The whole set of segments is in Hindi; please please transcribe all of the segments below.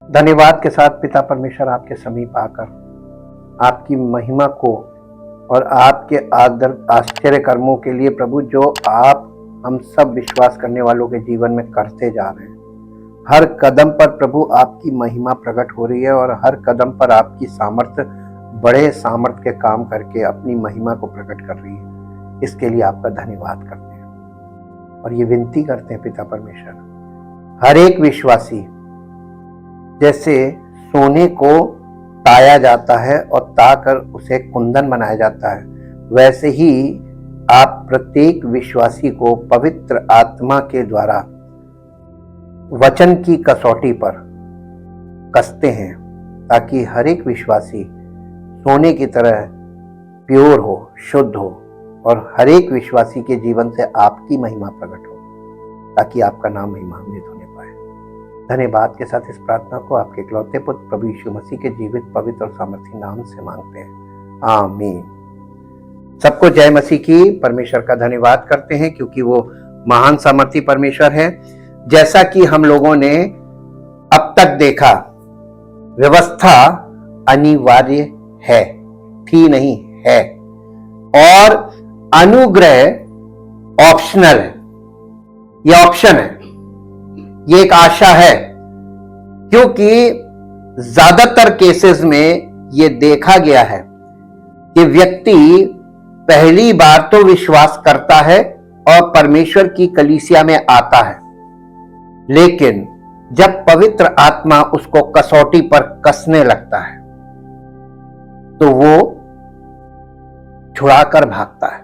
धन्यवाद के साथ पिता परमेश्वर आपके समीप आकर आपकी महिमा को और आपके आश्चर्य कर्मों के लिए प्रभु जो आप हम सब विश्वास करने वालों के जीवन में करते जा रहे हैं, हर कदम पर प्रभु आपकी महिमा प्रकट हो रही है और हर कदम पर आपकी सामर्थ्य बड़े सामर्थ्य के काम करके अपनी महिमा को प्रकट कर रही है। इसके लिए आपका धन्यवाद करते हैं और ये विनती करते हैं पिता परमेश्वर, हर एक विश्वासी जैसे सोने को ताया जाता है और ताकर उसे कुंदन बनाया जाता है, वैसे ही आप प्रत्येक विश्वासी को पवित्र आत्मा के द्वारा वचन की कसौटी पर कसते हैं ताकि हर एक विश्वासी सोने की तरह प्योर हो, शुद्ध हो और हर एक विश्वासी के जीवन से आपकी महिमा प्रकट हो ताकि आपका नाम महिमान्वित होने पाए। धन्यवाद के साथ इस प्रार्थना को आपके इकलौते पुत्र प्रभु यीशु मसीह के जीवित, पवित्र और सामर्थी नाम से मांगते हैं, आमीन। सबको जय मसीह की। परमेश्वर का धन्यवाद करते हैं क्योंकि वो महान सामर्थी परमेश्वर है। जैसा कि हम लोगों ने अब तक देखा, व्यवस्था अनिवार्य है, थी नहीं है, और अनुग्रह ऑप्शनल है। ये ऑप्शन है, ये एक आशा है, क्योंकि ज्यादातर केसेस में ये देखा गया है कि व्यक्ति पहली बार तो विश्वास करता है और परमेश्वर की कलीसिया में आता है, लेकिन जब पवित्र आत्मा उसको कसौटी पर कसने लगता है तो वो छुड़ाकर भागता है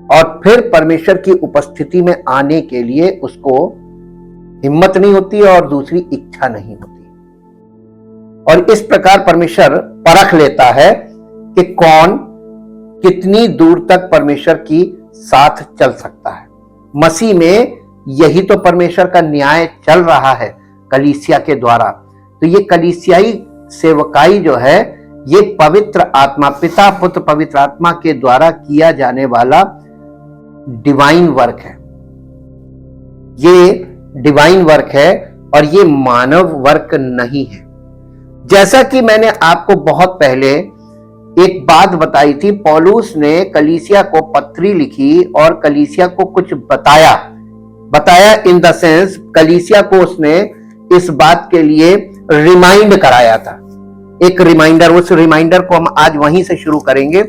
और फिर परमेश्वर की उपस्थिति में आने के लिए उसको हिम्मत नहीं होती और दूसरी इच्छा नहीं होती। और इस प्रकार परमेश्वर परख लेता है कि कौन कितनी दूर तक परमेश्वर की साथ चल सकता है। मसीह में यही तो परमेश्वर का न्याय चल रहा है कलीसिया के द्वारा। तो ये कलीसियाई सेवकाई जो है, ये पवित्र आत्मा, पिता पुत्र पवित्र आत्मा के द्वारा किया जाने वाला डिवाइन वर्क है। ये डिवाइन वर्क है और ये मानव वर्क नहीं है। जैसा कि मैंने आपको बहुत पहले एक बात बताई थी, पौलुस ने कलीसिया को पत्री लिखी और कलीसिया को कुछ बताया इन द सेंस कलीसिया को उसने इस बात के लिए रिमाइंड कराया था। एक रिमाइंडर, उस रिमाइंडर को हम आज वहीं से शुरू करेंगे।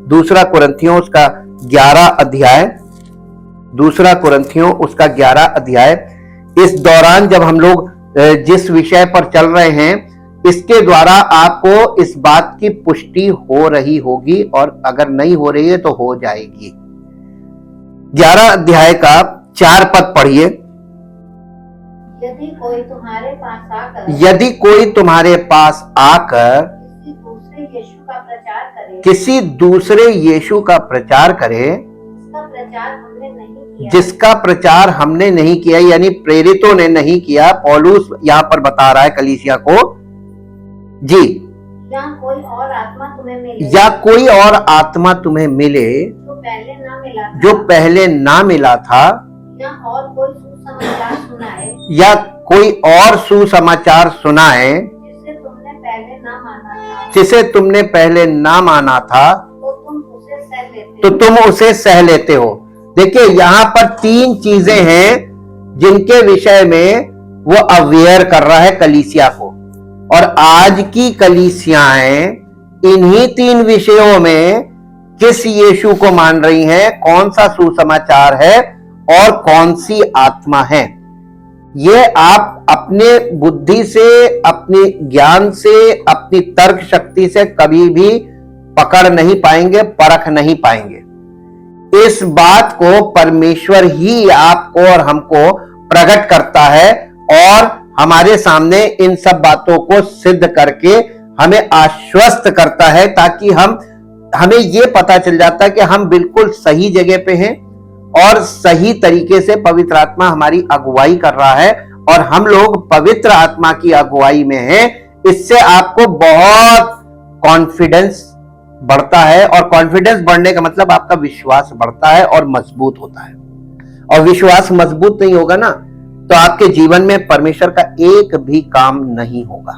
दूसरा कुरिन्थियों उसका 11 अध्याय, दूसरा कुरिन्थियों उसका 11 अध्याय। इस दौरान जब हम लोग जिस विषय पर चल रहे हैं, इसके द्वारा आपको इस बात की पुष्टि हो रही होगी और अगर नहीं हो रही है तो हो जाएगी। 11 अध्याय का 4 पद पढ़िए। यदि कोई तुम्हारे पास आकर किसी दूसरे यीशु का प्रचार करे जिसका प्रचार हमने नहीं किया, यानी प्रेरितों ने नहीं किया, पौलुस यहां पर बता रहा है कलीसिया को जी, या कोई और आत्मा तुम्हें मिले जो पहले ना मिला था, या कोई और सुसमाचार सुनाए जिसे तुमने पहले ना माना था, तो तुम उसे सह लेते हो। देखिए, यहां पर 3 चीजें हैं जिनके विषय में वो अवेयर कर रहा है कलीसिया को, और आज की कलीसियाएं इन्हीं 3 विषयों में किस यीशु को मान रही हैं, कौन सा सुसमाचार है और कौन सी आत्मा है। ये आप अपने बुद्धि से, अपने ज्ञान से, अपनी तर्क शक्ति से कभी भी पकड़ नहीं पाएंगे, परख नहीं पाएंगे। इस बात को परमेश्वर ही आपको और हमको प्रकट करता है और हमारे सामने इन सब बातों को सिद्ध करके हमें आश्वस्त करता है, ताकि हमें ये पता चल जाता है कि हम बिल्कुल सही जगह पे हैं और सही तरीके से पवित्र आत्मा हमारी अगुवाई कर रहा है और हम लोग पवित्र आत्मा की अगुवाई में हैं। इससे आपको बहुत कॉन्फिडेंस बढ़ता है, और कॉन्फिडेंस बढ़ने का मतलब आपका विश्वास बढ़ता है और मजबूत होता है। और विश्वास मजबूत नहीं होगा ना, तो आपके जीवन में परमेश्वर का एक भी काम नहीं होगा।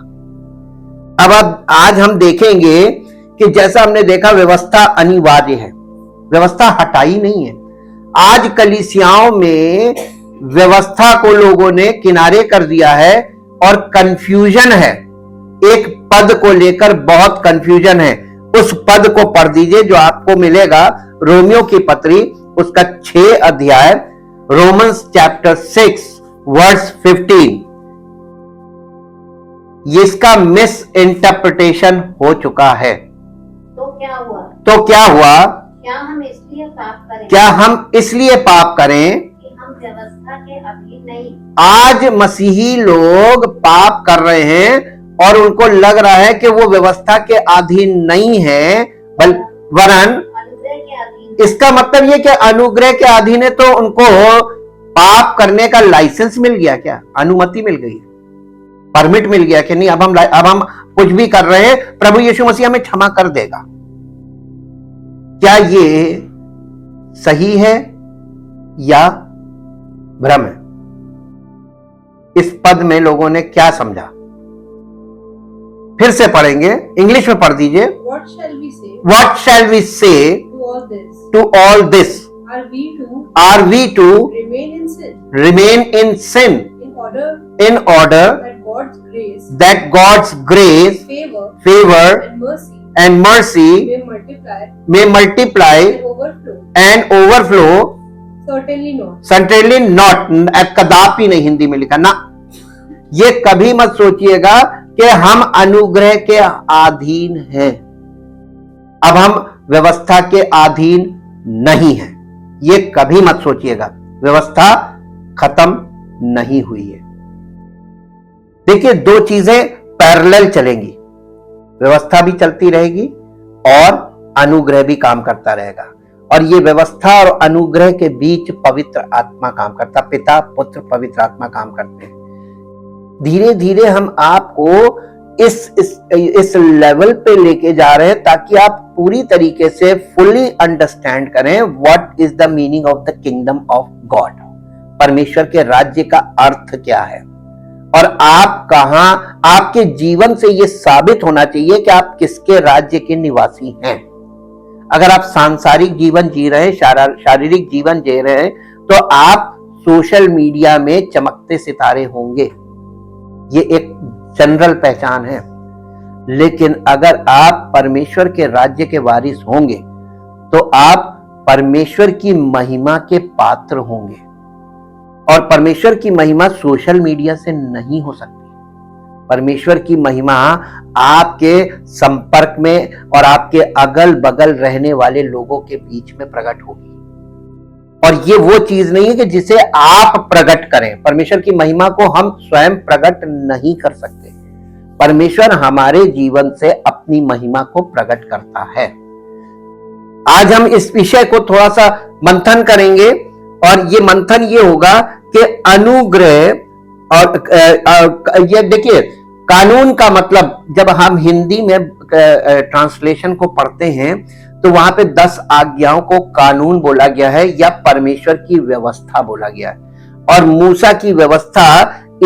अब आज हम देखेंगे कि जैसा हमने देखा व्यवस्था अनिवार्य है, व्यवस्था हटाई नहीं है। आज कलीसियाओं में व्यवस्था को लोगों ने किनारे कर दिया है और कंफ्यूजन है। एक पद को लेकर बहुत कंफ्यूजन है। उस पद को पढ़ दीजिए जो आपको मिलेगा रोमियो की पत्री, उसका 6 अध्याय, रोमन्स चैप्टर 6 वर्स 15। इसका मिस इंटरप्रिटेशन हो चुका है। तो क्या हुआ? क्या हम इसलिए पाप करें कि हम व्यवस्था के अधीन नहीं। आज मसीही लोग पाप कर रहे हैं और उनको लग रहा है कि वो व्यवस्था के अधीन नहीं है, वरन अनुग्रह के अधीन। इसका मतलब ये कि अनुग्रह के अधीन है, तो उनको पाप करने का लाइसेंस मिल गया, क्या अनुमति मिल गई, परमिट मिल गया कि नहीं अब हम कुछ भी कर रहे हैं, प्रभु यीशु मसीह हमें क्षमा कर देगा। क्या ये सही है या भ्रम है? इस पद में लोगों ने क्या समझा? फिर से पढ़ेंगे, इंग्लिश में पढ़ दीजिए। What shall we say What shall we say to all this? to all this? Are we to remain in sin in order that that God's grace, favor and mercy may multiply and and overflow? certainly not. Certainly not, कदापि नहीं हिंदी में लिखा ना। ये कभी मत सोचिएगा कि हम अनुग्रह के अधीन हैं, अब हम व्यवस्था के अधीन नहीं हैं। ये कभी मत सोचिएगा, व्यवस्था खत्म नहीं हुई है। देखिए, दो चीजें पैरेलल चलेंगी, व्यवस्था भी चलती रहेगी और अनुग्रह भी काम करता रहेगा। और ये व्यवस्था और अनुग्रह के बीच पवित्र आत्मा काम करता, पिता पुत्र पवित्र आत्मा काम करते हैं। धीरे धीरे हम आपको इस लेवल पे लेके जा रहे हैं ताकि आप पूरी तरीके से फुली अंडरस्टैंड करें what is the meaning of the kingdom of God. परमेश्वर के राज्य का अर्थ क्या है और आप कहां, आपके जीवन से यह साबित होना चाहिए कि आप किसके राज्य के निवासी हैं। अगर आप सांसारिक जीवन जी रहे हैं, शारीरिक जीवन जी रहे हैं, तो आप सोशल मीडिया में चमकते सितारे होंगे, ये एक जनरल पहचान है। लेकिन अगर आप परमेश्वर के राज्य के वारिस होंगे तो आप परमेश्वर की महिमा के पात्र होंगे। और परमेश्वर की महिमा सोशल मीडिया से नहीं हो सकती। परमेश्वर की महिमा आपके संपर्क में और आपके अगल बगल रहने वाले लोगों के बीच में प्रकट होगी। और ये वो चीज नहीं है कि जिसे आप प्रकट करें। परमेश्वर की महिमा को हम स्वयं प्रकट नहीं कर सकते। परमेश्वर हमारे जीवन से अपनी महिमा को प्रकट करता है। आज हम इस विषय को थोड़ा सा मंथन करेंगे और ये मंथन ये होगा कि अनुग्रह और ये देखिए, कानून का मतलब जब हम हिंदी में ट्रांसलेशन को पढ़ते हैं तो वहां पे 10 आज्ञाओं को कानून बोला गया है या परमेश्वर की व्यवस्था बोला गया है। और मूसा की व्यवस्था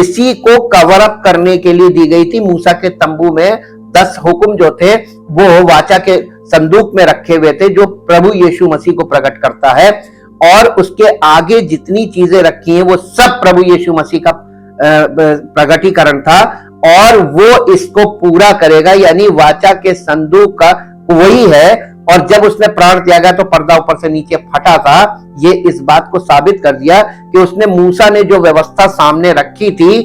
इसी को कवर अप करने के लिए दी गई थी। मूसा के तंबू में 10 हुक्म जो थे वो वाचा के संदूक में रखे हुए थे, जो प्रभु यीशु मसीह को प्रकट करता है। और उसके आगे जितनी चीजें रखी हैं वो सब प्रभु यीशु मसीह का प्रकटीकरण था और वो इसको पूरा करेगा। यानी वाचा के संदूक का वही है। और जब उसने प्राण त्यागा तो पर्दा ऊपर से नीचे फटा था। ये इस बात को साबित कर दिया कि उसने, मूसा ने जो व्यवस्था सामने रखी थी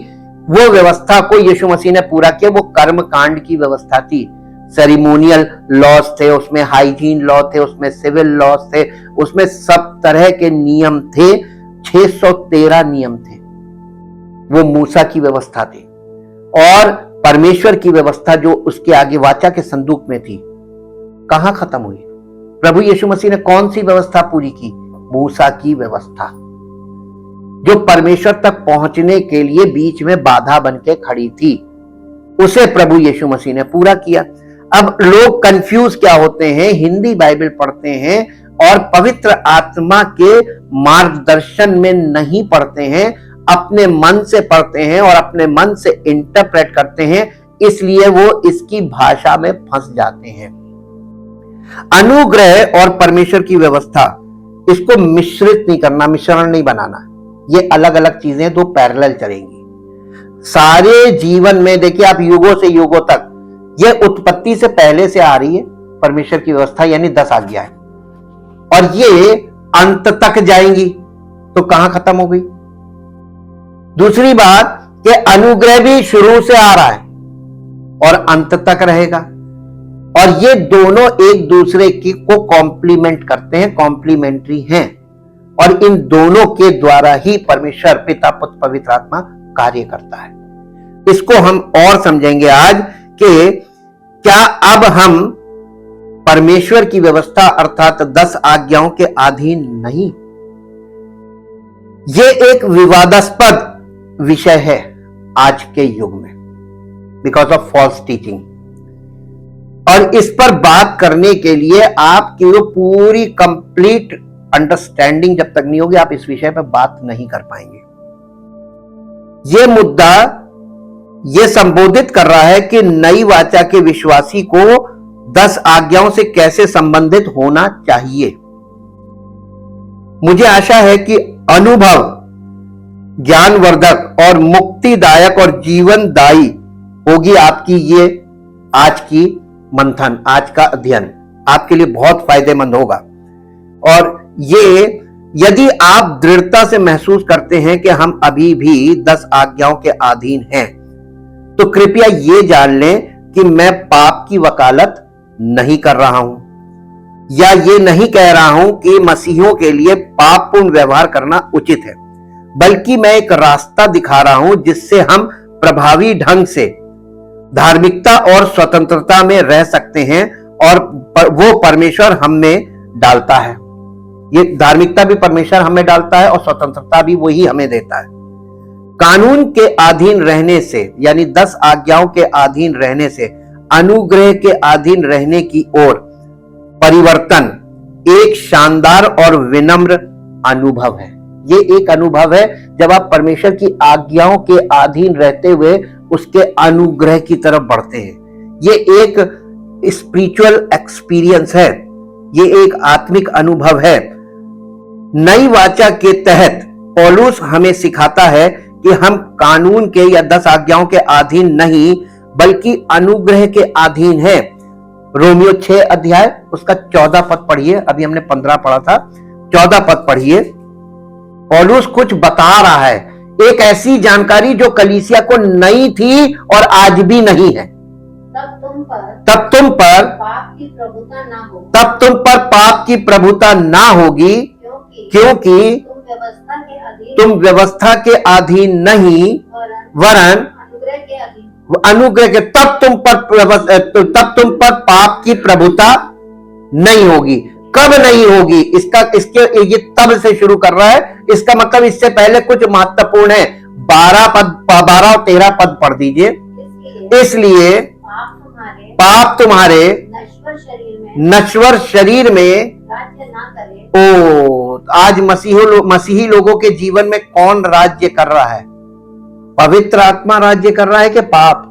वो व्यवस्था को यीशु मसीह ने पूरा किया। वो कर्म कांड की व्यवस्था थी, सेरिमोनियल लॉज थे, उसमें हाइजीन लॉ थे, उसमें सिविल लॉज थे, उसमें सब तरह के नियम थे। 613 नियम थे, वो मूसा की व्यवस्था थी। और परमेश्वर की व्यवस्था जो उसके आगे वाचा के संदूक में थी, कहां खत्म हुई? प्रभु यीशु मसीह ने कौन सी व्यवस्था पूरी की? मूसा की व्यवस्था, जो परमेश्वर तक पहुंचने के लिए बीच में बाधा बन के खड़ी थी, उसे प्रभु यीशु मसीह ने पूरा किया। अब लोग कंफ्यूज क्या होते हैं, हिंदी बाइबल पढ़ते हैं और पवित्र आत्मा के मार्गदर्शन में नहीं पढ़ते हैं। अपने मन से पढ़ते हैं और अपने मन से इंटरप्रेट करते हैं, इसलिए वो इसकी भाषा में फंस जाते हैं। अनुग्रह और परमेश्वर की व्यवस्था, इसको मिश्रित नहीं करना, मिश्रण नहीं बनाना। ये अलग अलग चीजें दो पैरेलल चलेंगी सारे जीवन में। देखिए आप युगों से युगों तक, ये उत्पत्ति से पहले से आ रही है परमेश्वर की व्यवस्था, यानी 10 आज्ञाएं, और ये अंत तक जाएंगी। तो कहां खत्म हो गई? दूसरी बात कि अनुग्रह भी शुरू से आ रहा है और अंत तक रहेगा, और ये दोनों एक दूसरे की को कॉम्प्लीमेंट करते हैं, कॉम्प्लीमेंट्री हैं, और इन दोनों के द्वारा ही परमेश्वर पिता पुत्र पवित्र आत्मा कार्य करता है। इसको हम और समझेंगे आज कि क्या अब हम परमेश्वर की व्यवस्था अर्थात 10 आज्ञाओं के अधीन नहीं? ये एक विवादास्पद विषय है आज के युग में, बिकॉज ऑफ फॉल्स टीचिंग। और इस पर बात करने के लिए आपकी वो पूरी कंप्लीट अंडरस्टैंडिंग जब तक नहीं होगी, आप इस विषय पर बात नहीं कर पाएंगे। यह मुद्दा यह संबोधित कर रहा है कि नई वाचा के विश्वासी को 10 आज्ञाओं से कैसे संबंधित होना चाहिए। मुझे आशा है कि अनुभव ज्ञानवर्धक और मुक्तिदायक और जीवनदायी होगी आपकी ये आज की मंथन, आज का अध्ययन आपके लिए बहुत फायदेमंद होगा। और ये यदि आप दृढ़ता से महसूस करते हैं कि हम अभी भी 10 आज्ञाओं के अधीन हैं, तो कृपया ये जान लें कि मैं पाप की वकालत नहीं कर रहा हूं, या ये नहीं कह रहा हूं कि मसीहियों के लिए पापपूर्ण व्यवहार करना उचित है, बल्कि मैं एक रास्ता दिखा रहा हूं जिससे हम प्रभावी ढंग से धार्मिकता और स्वतंत्रता में रह सकते हैं, और वो परमेश्वर हम में डालता है। ये धार्मिकता भी परमेश्वर हमें डालता है और स्वतंत्रता भी वही हमें देता है। कानून के अधीन रहने से, यानी 10 आज्ञाओं के अधीन रहने से अनुग्रह के अधीन रहने की ओर परिवर्तन एक शानदार और विनम्र अनुभव है। ये एक अनुभव है जब आप परमेश्वर की आज्ञाओं के अधीन रहते हुए उसके अनुग्रह की तरफ बढ़ते हैं। ये एक स्पिरिचुअल एक्सपीरियंस है, ये एक आत्मिक अनुभव है। नई वाचा के तहत पौलुस हमें सिखाता है कि हम कानून के या 10 आज्ञाओं के अधीन नहीं, बल्कि अनुग्रह के अधीन हैं। रोमियो 6 अध्याय उसका 14 पद पढ़िए, अभी हमने 15 पढ़ा था, 14 पद पढ़िए। पौलुस कुछ बता रहा है, एक ऐसी जानकारी जो कलीसिया को नई थी और आज भी नहीं है। तब तुम पर पाप की प्रभुता ना हो, तब तुम पर पाप की प्रभुता ना होगी, क्योंकि तुम व्यवस्था के अधीन नहीं वरन अनुग्रह के। तब तुम पर पाप की प्रभुता नहीं होगी। कब नहीं होगी? इसके ये तब से शुरू कर रहा है, इसका मतलब इससे पहले कुछ महत्वपूर्ण है। 12 और 13 पद पढ़ दीजिए। इसलिए पाप तुम्हारे नश्वर शरीर में राज्य ना करे। आज मसीही लोगों के जीवन में कौन राज्य कर रहा है? पवित्र आत्मा राज्य कर रहा है कि पाप?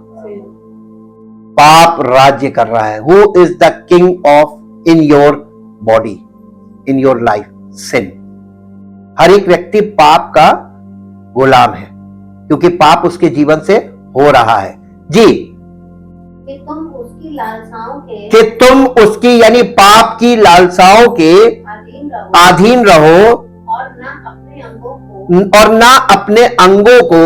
पाप राज्य कर रहा है। Who is the king of in your body, in your life? Sin. हर एक व्यक्ति पाप का गुलाम है, क्योंकि पाप उसके जीवन से हो रहा है। जी, कि तुम उसकी लालसाओं के, कि तुम उसकी यानी पाप की लालसाओं के अधीन रहो और ना अपने अंगों को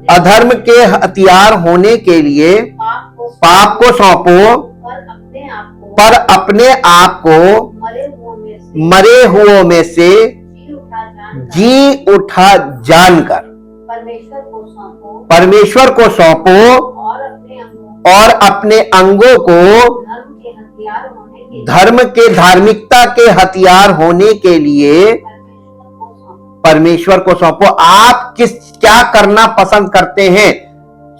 अधर्म के हथियार होने के लिए पाप को सौंपो, पर अपने आप को मरे हुओं में से जी उठा जानकर परमेश्वर को सौंपो और अपने अंगों को धर्म के धार्मिकता के हथियार होने के लिए परमेश्वर को सौंपो। आप क्या करना पसंद करते हैं?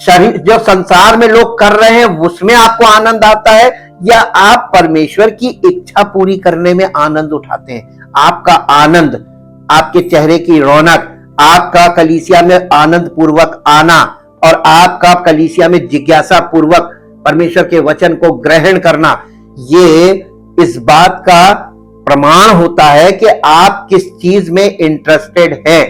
शरीर जो संसार में लोग कर रहे हैं उसमें आपको आनंद आता है, या आप परमेश्वर की इच्छा पूरी करने में आनंद उठाते हैं? आपका आनंद, आपके चेहरे की रौनक, आपका कलीसिया में आनंद पूर्वक आना और आपका कलीसिया में जिज्ञासा पूर्वक परमेश्वर के वचन को ग्रहण करना, ये इस बात का प्रमाण होता है कि आप किस चीज में इंटरेस्टेड हैं,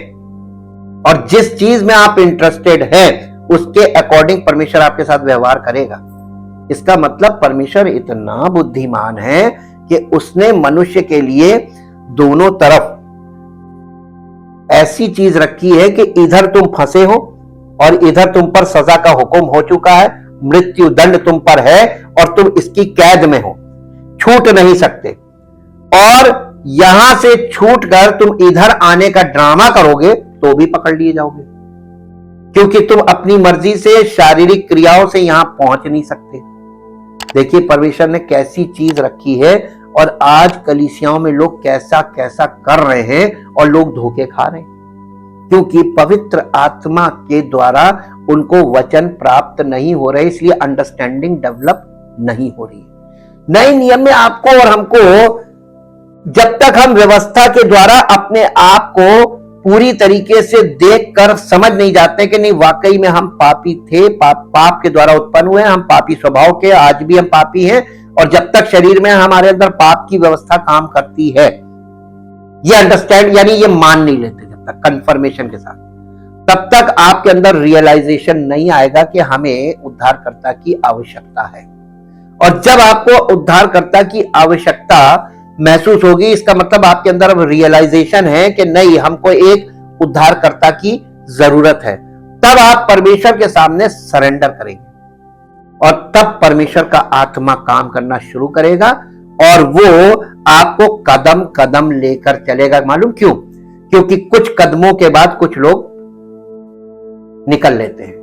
और जिस चीज में आप इंटरेस्टेड हैं उसके अकॉर्डिंग परमेश्वर आपके साथ व्यवहार करेगा। इसका मतलब परमेश्वर इतना बुद्धिमान है कि उसने मनुष्य के लिए दोनों तरफ ऐसी चीज रखी है कि इधर तुम फंसे हो और इधर तुम पर सजा का हुक्म हो चुका है, मृत्यु दंड तुम पर है और तुम इसकी कैद में हो, छूट नहीं सकते। और यहां से छूट कर तुम इधर आने का ड्रामा करोगे तो भी पकड़ लिए जाओगे, क्योंकि तुम अपनी मर्जी से शारीरिक क्रियाओं से यहां पहुंच नहीं सकते। देखिए परमेश्वर ने कैसी चीज रखी है, और आज कलीसियाओं में लोग कैसा कैसा कर रहे हैं और लोग धोखे खा रहे हैं, क्योंकि पवित्र आत्मा के द्वारा उनको वचन प्राप्त नहीं हो रहे, इसलिए अंडरस्टैंडिंग डेवलप नहीं हो रही। नए नियम में आपको और हमको, जब तक हम व्यवस्था के द्वारा अपने आप को पूरी तरीके से देखकर समझ नहीं जाते कि नहीं वाकई में हम पापी थे, पाप के द्वारा उत्पन्न हुए, हम पापी स्वभाव के, आज भी हम पापी हैं, और जब तक शरीर में हमारे अंदर पाप की व्यवस्था काम करती है, ये अंडरस्टैंड यानी ये मान नहीं लेते जब तक कंफर्मेशन के साथ, तब तक आपके अंदर रियलाइजेशन नहीं आएगा कि हमें उद्धारकर्ता की आवश्यकता है। और जब आपको उद्धारकर्ता की आवश्यकता महसूस होगी, इसका मतलब आपके अंदर अब रियलाइजेशन है कि नहीं, हमको एक उद्धारकर्ता की जरूरत है, तब आप परमेश्वर के सामने सरेंडर करेंगे और तब परमेश्वर का आत्मा काम करना शुरू करेगा और वो आपको कदम कदम लेकर चलेगा। मालूम क्यों? क्योंकि कुछ कदमों के बाद कुछ लोग निकल लेते हैं,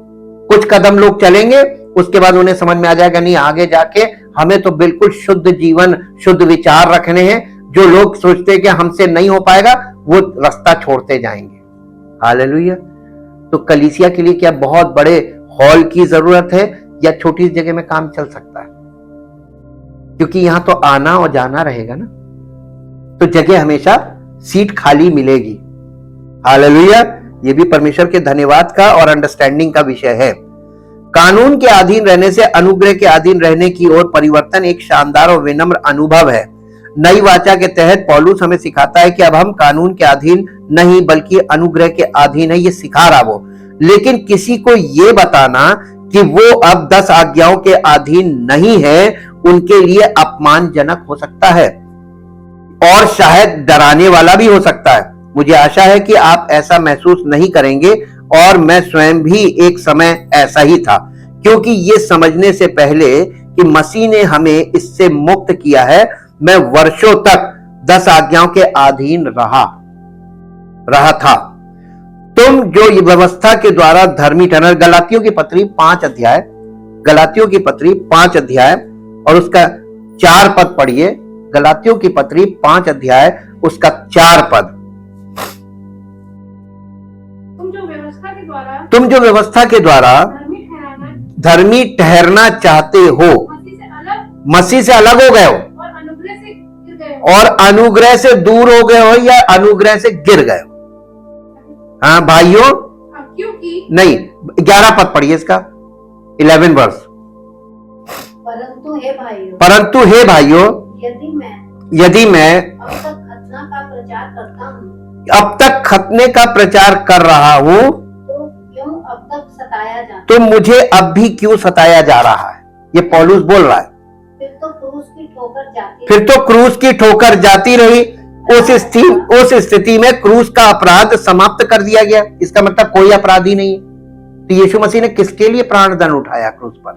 कुछ कदम लोग चलेंगे, उसके बाद उन्हें समझ में आ जाएगा नहीं, आगे जाके हमें तो बिल्कुल शुद्ध जीवन, शुद्ध विचार रखने हैं। जो लोग सोचते हैं कि हमसे नहीं हो पाएगा, वो रास्ता छोड़ते जाएंगे। हालेलुया। तो कलीसिया के लिए क्या बहुत बड़े हॉल की जरूरत है या छोटी जगह में काम चल सकता है? क्योंकि यहां तो आना और जाना रहेगा ना, तो जगह हमेशा सीट खाली मिलेगी। हालेलुया। ये भी परमेश्वर के धन्यवाद का और अंडरस्टैंडिंग का विषय है। कानून के अधीन रहने से अनुग्रह के अधीन रहने की ओर परिवर्तन एक शानदार और विनम्र अनुभव है। नई वाचा के तहत पौलुस हमें सिखाता है कि अब हम कानून के अधीन नहीं बल्कि अनुग्रह के अधीन है, ये सिखा रहा वो। लेकिन किसी को ये बताना कि वो अब 10 आज्ञाओं के अधीन नहीं है, उनके लिए अपमानजनक हो सकता है और शायद डराने वाला भी हो सकता है। मुझे आशा है कि आप ऐसा महसूस नहीं करेंगे, और मैं स्वयं भी एक समय ऐसा ही था, क्योंकि ये समझने से पहले कि मसीह ने हमें इससे मुक्त किया है, मैं वर्षों तक 10 आज्ञाओं के अधीन रहा था। तुम जो व्यवस्था के द्वारा धर्मी ठहरे, गलातियों की पत्री 5 अध्याय, गलातियों की पत्री 5 अध्याय और उसका 4 पद पढ़िए। गलातियों की पत्री 5 अध्याय उसका 4 पद। तुम जो व्यवस्था के द्वारा धर्मी ठहरना चाहते हो, मसीह से अलग हो गए हो और अनुग्रह से दूर हो गए हो या अनुग्रह से गिर गए हो। हाँ भाइयों, नहीं 11 पद पढ़िए इसका, 11 वर्ष। परंतु हे भाइयों, यदि मैं अब तक खतने का प्रचार कर रहा हूं तो मुझे अब भी क्यों सताया जा रहा है? ये पौलुस बोल रहा है। फिर तो क्रूस की ठोकर जाती रही। उस स्थिति में क्रूस का अपराध समाप्त कर दिया गया। इसका मतलब कोई अपराधी नहीं है। तो यीशु मसीह ने किसके लिए प्राण दंड उठाया क्रूस पर?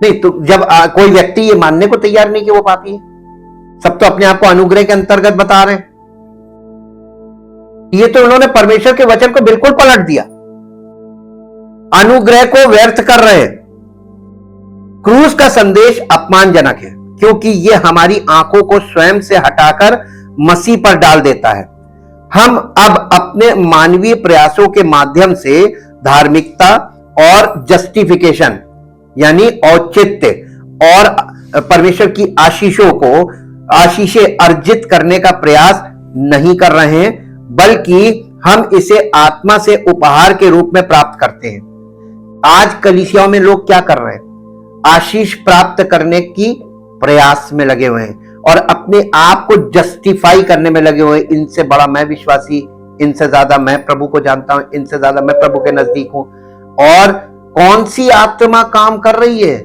नहीं, तो जब कोई व्यक्ति ये मानने को तैयार नहीं कि वो पापी है, सब तो अपने आप को अनुग्रह के अंतर्गत बता रहे हैं। ये तो उन्होंने परमेश्वर के वचन को बिल्कुल पलट दिया, अनुग्रह को व्यर्थ कर रहे हैं। क्रूस का संदेश अपमानजनक है, क्योंकि यह हमारी आंखों को स्वयं से हटाकर मसीह पर डाल देता है। हम अब अपने मानवीय प्रयासों के माध्यम से धार्मिकता और जस्टिफिकेशन यानी औचित्य और परमेश्वर की आशीषें अर्जित करने का प्रयास नहीं कर रहे हैं, बल्कि हम इसे आत्मा से उपहार के रूप में प्राप्त करते हैं। आज कलीसियाओं में लोग क्या कर रहे हैं? आशीष प्राप्त करने की प्रयास में लगे हुए हैं और अपने आप को जस्टिफाई करने में लगे हुए हैं। इनसे बड़ा मैं विश्वासी, इनसे ज्यादा मैं प्रभु को जानता हूं, इनसे ज्यादा मैं प्रभु के नजदीक हूं। और कौन सी आत्मा काम कर रही है?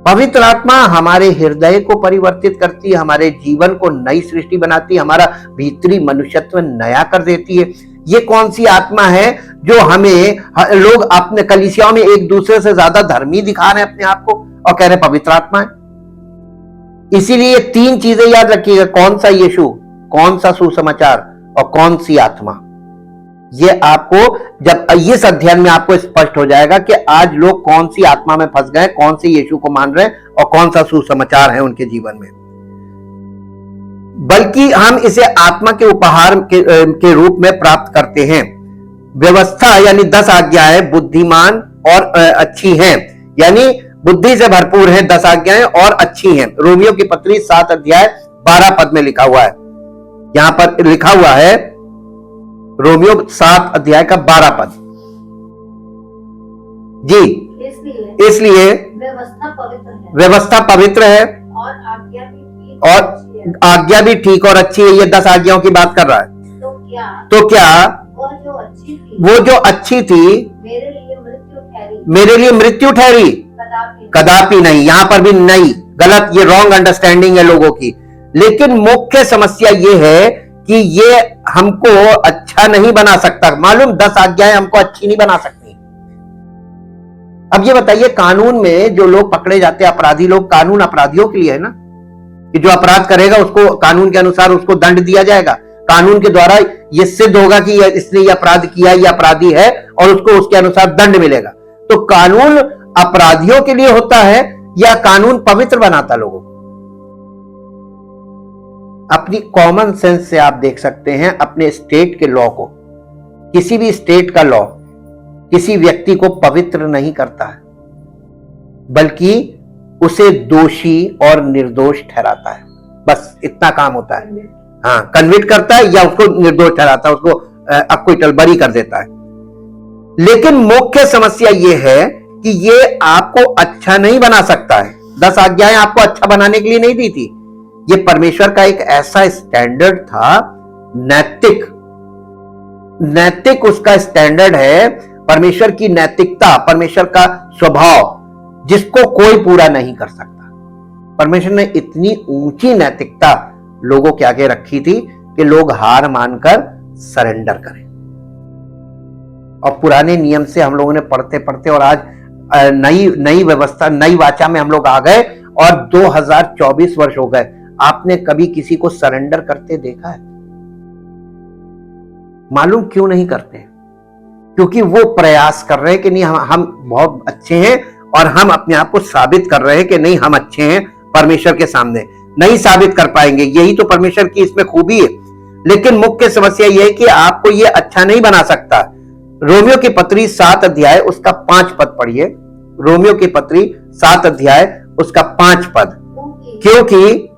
पवित्र आत्मा हमारे हृदय को परिवर्तित करती है, हमारे जीवन को नई सृष्टि बनाती है, हमारा भीतरी मनुष्यत्व नया कर देती है। ये कौन सी आत्मा है जो हमें, लोग अपने कलीसियाओं में एक दूसरे से ज्यादा धर्मी दिखा रहे हैं अपने आप को और कह रहे पवित्र आत्मा है। इसीलिए 3 चीजें याद रखिएगा, कौन सा यीशु, कौन सा सुसमाचार और कौन सी आत्मा। ये आपको जब इस अध्ययन में आपको स्पष्ट हो जाएगा कि आज लोग कौन सी आत्मा में फंस गए, कौन से यीशु को मान रहे हैं और कौन सा सुसमाचार है उनके जीवन में। बल्कि हम इसे आत्मा के उपहार के रूप में प्राप्त करते हैं। व्यवस्था यानी 10 आज्ञाएं बुद्धिमान और अच्छी हैं, यानी बुद्धि से भरपूर है। 10 आज्ञाएं और अच्छी हैं। रोमियो की पत्री 7 अध्याय 12 पद में लिखा हुआ है। यहां पर लिखा हुआ है रोमियो 7 अध्याय का 12 पद। जी, इसलिए व्यवस्था पवित्र है और आज्ञा भी ठीक और अच्छी है। ये 10 आज्ञाओं की बात कर रहा है। तो क्या वो जो अच्छी थी मेरे लिए मृत्यु ठहरी? कदापि नहीं। यहां पर भी नहीं, गलत, ये रॉन्ग अंडरस्टैंडिंग है लोगों की। लेकिन मुख्य समस्या ये है कि ये हमको अच्छा नहीं बना सकता। मालूम, 10 आज्ञाएं हमको अच्छी नहीं बना सकती। अब ये बताइए, कानून में जो लोग पकड़े जाते हैं, अपराधी लोग, कानून अपराधियों के लिए है ना, कि जो अपराध करेगा उसको कानून के अनुसार उसको दंड दिया जाएगा। कानून के द्वारा ये सिद्ध होगा कि इसने ये अपराध किया, ये अपराधी है और उसको उसके अनुसार दंड मिलेगा। तो कानून अपराधियों के लिए होता है या कानून पवित्र बनाता लोगों को? अपनी कॉमन सेंस से आप देख सकते हैं अपने स्टेट के लॉ को। किसी भी स्टेट का लॉ किसी व्यक्ति को पवित्र नहीं करता है, बल्कि उसे दोषी और निर्दोष ठहराता है। बस इतना काम होता है। हाँ, कन्विक्ट करता है या उसको निर्दोष ठहराता है, उसको अक्विटल, बरी कर देता है। लेकिन मुख्य समस्या यह है कि ये आपको अच्छा नहीं बना सकता है। 10 आज्ञाएं आपको अच्छा बनाने के लिए नहीं दी थी। ये परमेश्वर का एक ऐसा स्टैंडर्ड था, नैतिक उसका स्टैंडर्ड है। परमेश्वर की नैतिकता, परमेश्वर का स्वभाव, जिसको कोई पूरा नहीं कर सकता। परमेश्वर ने इतनी ऊंची नैतिकता लोगों के आगे रखी थी कि लोग हार मानकर सरेंडर करें। और पुराने नियम से हम लोगों ने पढ़ते पढ़ते और आज नई व्यवस्था, नई वाचा में हम लोग आ गए और 2024 वर्ष हो गए। आपने कभी किसी को सरेंडर करते देखा है? मालूम क्यों नहीं करते? क्योंकि वो प्रयास कर रहे हैं कि नहीं, हम बहुत अच्छे हैं और हम अपने आप को साबित कर रहे हैं कि नहीं, हम अच्छे हैं परमेश्वर के सामने। नहीं साबित कर पाएंगे, यही तो परमेश्वर की इसमें खूबी है। लेकिन मुख्य समस्या यह है कि आपको ये अच्छा नहीं बना सकता। रोमियो की पत्री 7 अध्याय उसका 5 पद पढ़िए। रोमियो की पत्री 7 अध्याय उसका 5 पद। क्योंकि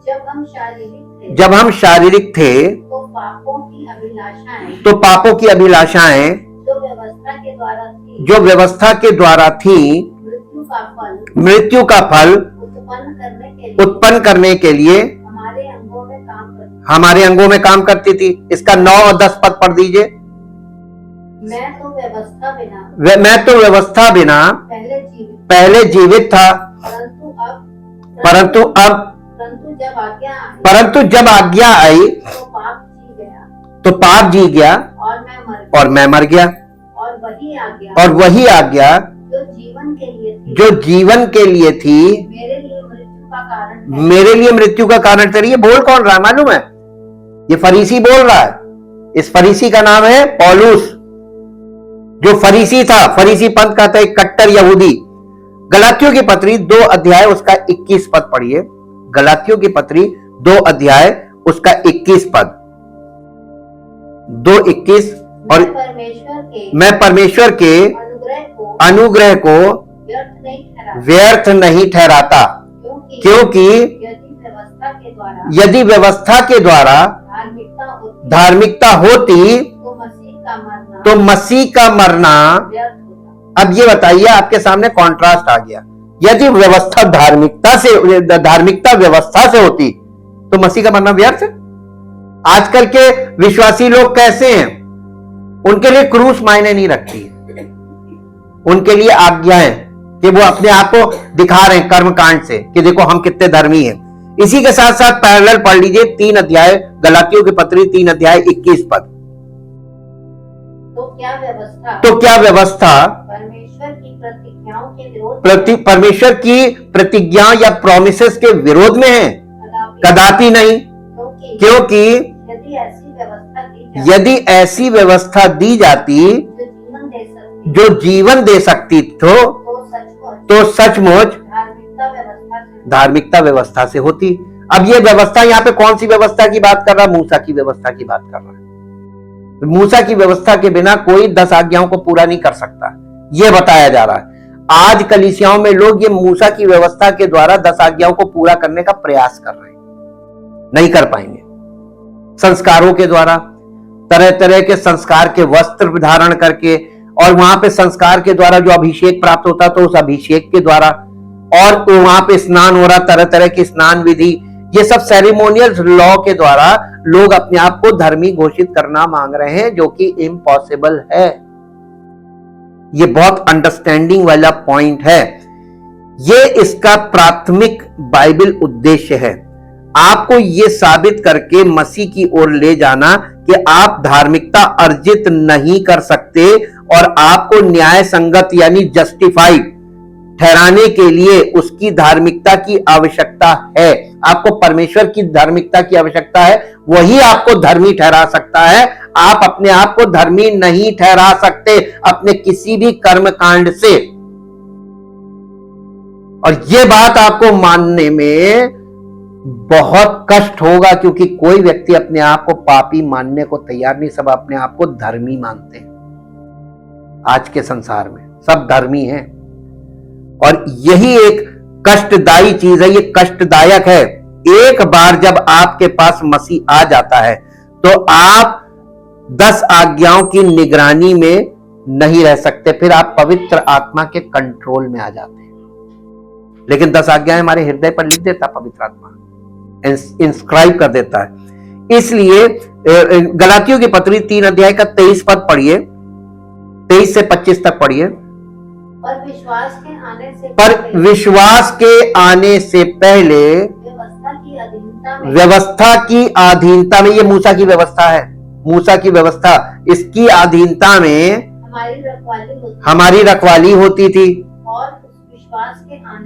जब हम शारीरिक थे तो पापों की अभिलाषाएं जो व्यवस्था के द्वारा थी मृत्यु का फल उत्पन्न करने के लिए हमारे अंगों में काम करती थी। इसका 9 और 10 पद पढ़ दीजिए। मैं तो व्यवस्था बिना पहले जीवित था, परंतु जब आज्ञा आई तो पाप जी गया और मैं मर गया। और वही आज्ञा जो जीवन के लिए थी मेरे लिए मृत्यु का कारण ठहरी। ये बोल कौन रहा है मालूम है? ये फरीसी बोल रहा है। इस फरीसी का नाम है पौलुस, जो फरीसी था। फरीसी पंथ का था, एक कट्टर यहूदी। गलातियों की पत्री 2 अध्याय उसका 21 पद पढ़िए। गलातियों की पत्री 2 अध्याय उसका 21 पद। 2:21। और मैं परमेश्वर के अनुग्रह को व्यर्थ नहीं ठहराता, क्योंकि यदि व्यवस्था के द्वारा धार्मिकता होती तो मसीह का मरना व्यर्थ होता। अब ये बताइए, आपके सामने कॉन्ट्रास्ट आ गया। यदि व्यवस्था धार्मिकता व्यवस्था से होती तो मसीह का मरना व्यर्थ है। आजकल के विश्वासी लोग कैसे हैं? उनके लिए क्रूस मायने नहीं रखती है। उनके लिए आज्ञाएं कि वो अपने आप को दिखा रहे हैं कर्मकांड से कि देखो हम कितने धर्मी हैं। इसी के साथ साथ पैरेलल पढ़ लीजिए 3 अध्याय गलातियों की पत्री 3 अध्याय 21 पद। तो क्या व्यवस्था परमेश्वर की प्रतिज्ञाओं के विरोध परमेश्वर की प्रतिज्ञा या प्रोमिसेस के विरोध में है? कदापि नहीं, क्योंकि यदि ऐसी व्यवस्था दी जाती जो जीवन दे सकती तो सचमुच धार्मिकता व्यवस्था से होती। अब ये व्यवस्था यहाँ पे कौन सी व्यवस्था की बात कर रहा है? मूसा की व्यवस्था की बात कर रहा है। मूसा की व्यवस्था के बिना कोई 10 आज्ञाओं को पूरा नहीं कर सकता, यह बताया जा रहा है। आज कलीसियाओं में लोग ये मूसा की व्यवस्था के द्वारा 10 आज्ञाओं को पूरा करने का प्रयास कर रहे हैं, नहीं कर पाएंगे। संस्कारों के द्वारा तरह तरह के संस्कार के वस्त्र धारण करके, और वहां पे संस्कार के द्वारा जो अभिषेक प्राप्त होता तो उस अभिषेक के द्वारा, और वहां पे स्नान हो रहा, तरह तरह की स्नान विधि, ये सब सेरेमोनियल लॉ के द्वारा लोग अपने आप को धर्मी घोषित करना मांग रहे हैं, जो कि इम्पॉसिबल है। ये बहुत अंडरस्टैंडिंग वाला पॉइंट है। ये इसका प्राथमिक बाइबल उद्देश्य है, आपको ये साबित करके मसीह की ओर ले जाना कि आप धार्मिकता अर्जित नहीं कर सकते, और आपको न्याय संगत यानी जस्टिफाइड ठहराने के लिए उसकी धार्मिकता की आवश्यकता है। आपको परमेश्वर की धार्मिकता की आवश्यकता है, वही आपको धर्मी ठहरा सकता है। आप अपने आप को धर्मी नहीं ठहरा सकते अपने किसी भी कर्म कांड से, और यह बात आपको मानने में बहुत कष्ट होगा, क्योंकि कोई व्यक्ति अपने आप को पापी मानने को तैयार नहीं। सब अपने आप को धर्मी मानते हैं। आज के संसार में सब धर्मी हैं, और यही एक कष्टदायी चीज है, ये कष्टदायक है। एक बार जब आपके पास मसीह आ जाता है तो आप 10 आज्ञाओं की निगरानी में नहीं रह सकते, फिर आप पवित्र आत्मा के कंट्रोल में आ जाते हैं। लेकिन 10 आज्ञाएं हमारे हृदय पर लिख देता पवित्र आत्मा, इंस्क्राइब कर देता है। इसलिए गलातियों की पत्री 3 अध्याय का 23 पद पढ़िए, 23 से 25 तक पढ़िए। पर विश्वास के आने से पहले व्यवस्था की अधीनता में, ये मूसा की व्यवस्था है, मूसा की व्यवस्था, इसकी अधीनता में हमारी रखवाली होती थी,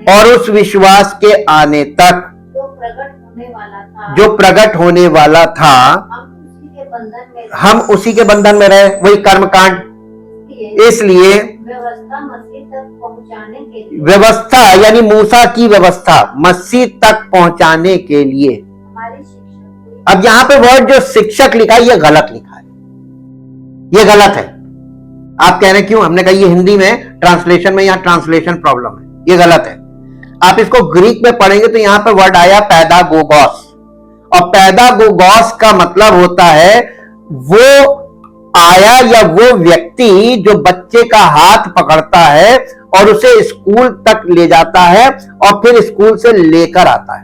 और उस विश्वास के आने तक जो प्रकट होने वाला था हम उसी के बंधन में रहे, वही कर्मकांड। इसलिए व्यवस्था यानी मूसा की व्यवस्था मसीह तक पहुंचाने के लिए, अब यहां पे वर्ड जो शिक्षक लिखा है ये गलत लिखा है, ये गलत है। आप कह रहे हैं क्यों? हमने कहा ये हिंदी में ट्रांसलेशन में, यहां ट्रांसलेशन प्रॉब्लम है, ये गलत है। आप इसको ग्रीक में पढ़ेंगे तो यहां पे वर्ड आया पैदागोगोस, और पैदागोगोस का मतलब होता है वो आया या वो व्यक्ति जो बच्चे का हाथ पकड़ता है और उसे स्कूल तक ले जाता है और फिर स्कूल से लेकर आता है।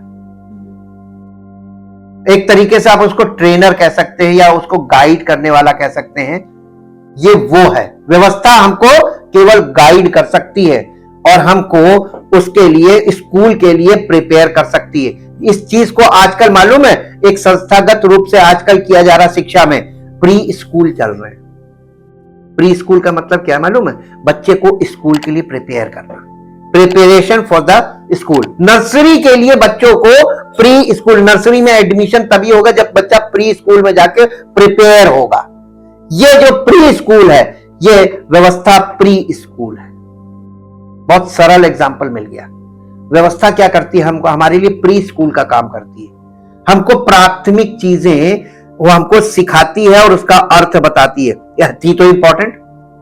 एक तरीके से आप उसको ट्रेनर कह सकते हैं या उसको गाइड करने वाला कह सकते हैं। ये वो है, व्यवस्था हमको केवल गाइड कर सकती है और हमको उसके लिए, स्कूल के लिए प्रिपेयर कर सकती है। इस चीज को आजकल मालूम है, एक संस्थागत रूप से आजकल किया जा रहा शिक्षा में, प्री स्कूल चल रहे हैं। प्री स्कूल का मतलब क्या मालूम है? बच्चे को स्कूल के लिए प्रिपेयर करना, preparation for the school. Nursery के लिए बच्चों को प्री स्कूल, नर्सरी में एडमिशन तभी होगा जब बच्चा प्री स्कूल में जाके प्रिपेयर होगा। ये जो प्री स्कूल है, ये व्यवस्था प्री स्कूल है। बहुत सरल एग्जांपल मिल गया। व्यवस्था क्या करती है? हमको, हमारे लिए प्री स्कूल का काम करती है। हमको प्राथमिक चीजें वो हमको सिखाती है और उसका अर्थ बताती है। यह थी तो इंपॉर्टेंट,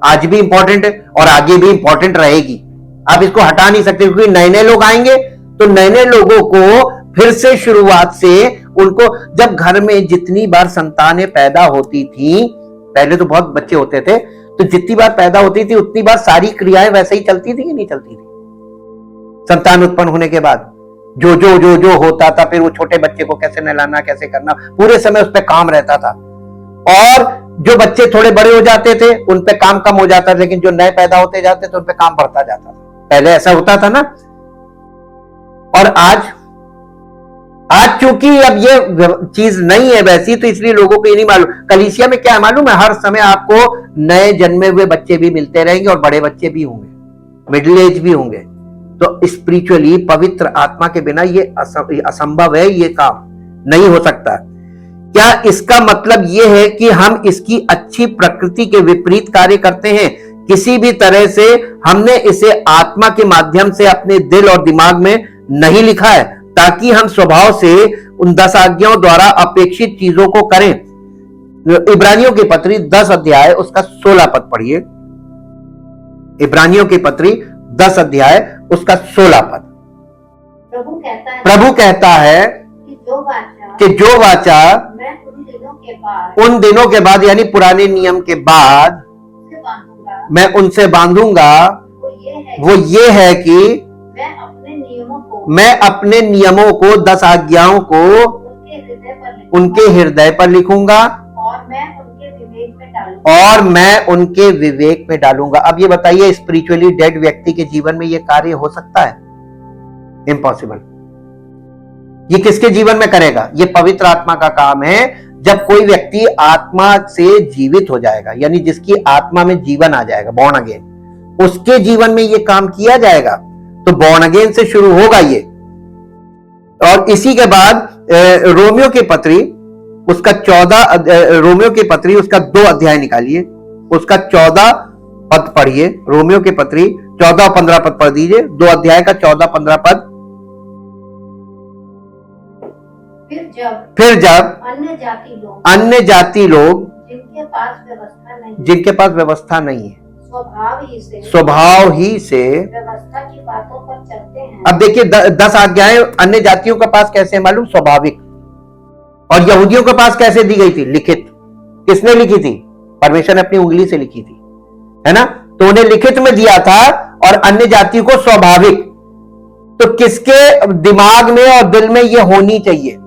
आज भी इंपॉर्टेंट है और आगे भी इंपॉर्टेंट रहेगी। आप इसको हटा नहीं सकते, क्योंकि नए नए लोग आएंगे तो नए नए लोगों को फिर से शुरुआत से उनको जब घर में जितनी बार संतानें पैदा होती थी, पहले तो बहुत बच्चे होते थे, तो जितनी बार पैदा होती थी उतनी बार सारी क्रियाएं वैसे ही चलती थी कि नहीं चलती थी? संतान उत्पन्न होने के बाद जो जो जो जो होता था, फिर वो छोटे बच्चे को कैसे नहलाना, कैसे करना, पूरे समय उस पर काम रहता था। और जो बच्चे थोड़े बड़े हो जाते थे उन पे काम कम हो जाता था, लेकिन जो नए पैदा होते जाते थे उन पे काम बढ़ता जाता था। पहले ऐसा होता था ना। और आज चूंकि अब ये चीज नहीं है वैसी, तो इसलिए लोगों को ये नहीं मालूम। कलीसिया में क्या है मालूम है? हर समय आपको नए जन्मे हुए बच्चे भी मिलते रहेंगे और बड़े बच्चे भी होंगे, मिडिल एज भी होंगे। तो स्पिरिचुअली पवित्र आत्मा के बिना ये असंभव है, ये काम नहीं हो सकता। क्या इसका मतलब ये है कि हम इसकी अच्छी प्रकृति के विपरीत कार्य करते हैं? किसी भी तरह से हमने इसे आत्मा के माध्यम से अपने दिल और दिमाग में नहीं लिखा है, ताकि हम स्वभाव से उन 10 आज्ञाओं द्वारा अपेक्षित चीजों को करें। इब्रानियों की पत्री 10 अध्याय उसका 16 पद पढ़िए। इब्रानियों की पत्री 10 अध्याय उसका 16 पद। प्रभु कहता है कि जो वाचा उन दिनों के बाद यानी पुराने नियम के बाद मैं उनसे बांधूंगा, वो ये है कि मैं अपने नियमों को 10 आज्ञाओं को उनके हृदय पर लिखूंगा और मैं उनके विवेक में डालूंगा। अब ये बताइए, स्पिरिचुअली डेड व्यक्ति के जीवन में ये कार्य हो सकता है? इम्पॉसिबल। ये किसके जीवन में करेगा? ये पवित्र आत्मा का काम है। जब कोई व्यक्ति आत्मा से जीवित हो जाएगा, यानी जिसकी आत्मा में जीवन आ जाएगा, बॉर्न अगेन, उसके जीवन में ये काम किया जाएगा। तो बॉर्न अगेन से शुरू होगा ये। और इसी के बाद रोमियो की पत्री उसका 2 अध्याय निकालिए, उसका 14 पद पढ़िए। रोमियो की पत्री 14 और 15 पद पढ़ दीजिए। 2 अध्याय का 14-15 पद। फिर जब अन्य जाति लोग जिनके पास व्यवस्था नहीं है, स्वभाव ही से व्यवस्था की बातों पर चलते हैं। अब देखिए 10 आज्ञाएं अन्य जातियों के पास कैसे मालूम? स्वाभाविक। और यहूदियों के पास कैसे दी गई थी? लिखित। किसने लिखी थी? परमेश्वर ने अपनी उंगली से लिखी थी, है ना? तो उन्हें लिखित में दिया था, और अन्य जाति को स्वाभाविक। तो किसके दिमाग में और दिल में ये होनी चाहिए?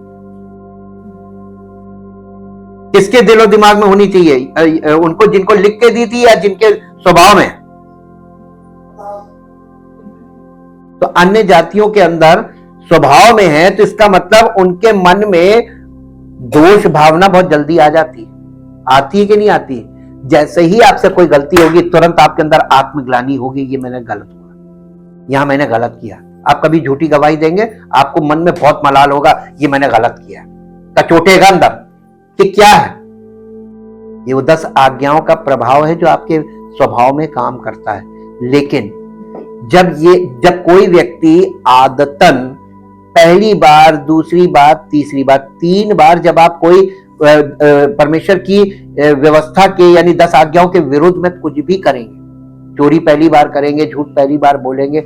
किसके दिल और दिमाग में होनी चाहिए? उनको जिनको लिख के दी थी या जिनके स्वभाव में? तो अन्य जातियों के अंदर स्वभाव में है, तो इसका मतलब उनके मन में दोष भावना बहुत जल्दी आ जाती है। आती है कि नहीं आती? जैसे ही आपसे कोई गलती होगी, तुरंत आपके अंदर आत्मग्लानि होगी, ये मैंने गलत हुआ, यहां मैंने गलत किया। आप कभी झूठी गवाही देंगे, आपको मन में बहुत मलाल होगा, ये मैंने गलत किया, कचोटेगा अंदर कि क्या है। ये वो 10 आज्ञाओं का प्रभाव है जो आपके स्वभाव में काम करता है। लेकिन जब कोई व्यक्ति आदतन पहली बार, दूसरी बार, तीसरी बार, 3 बार जब आप कोई परमेश्वर की व्यवस्था के यानी 10 आज्ञाओं के विरुद्ध में कुछ भी करेंगे, चोरी पहली बार करेंगे, झूठ पहली बार बोलेंगे,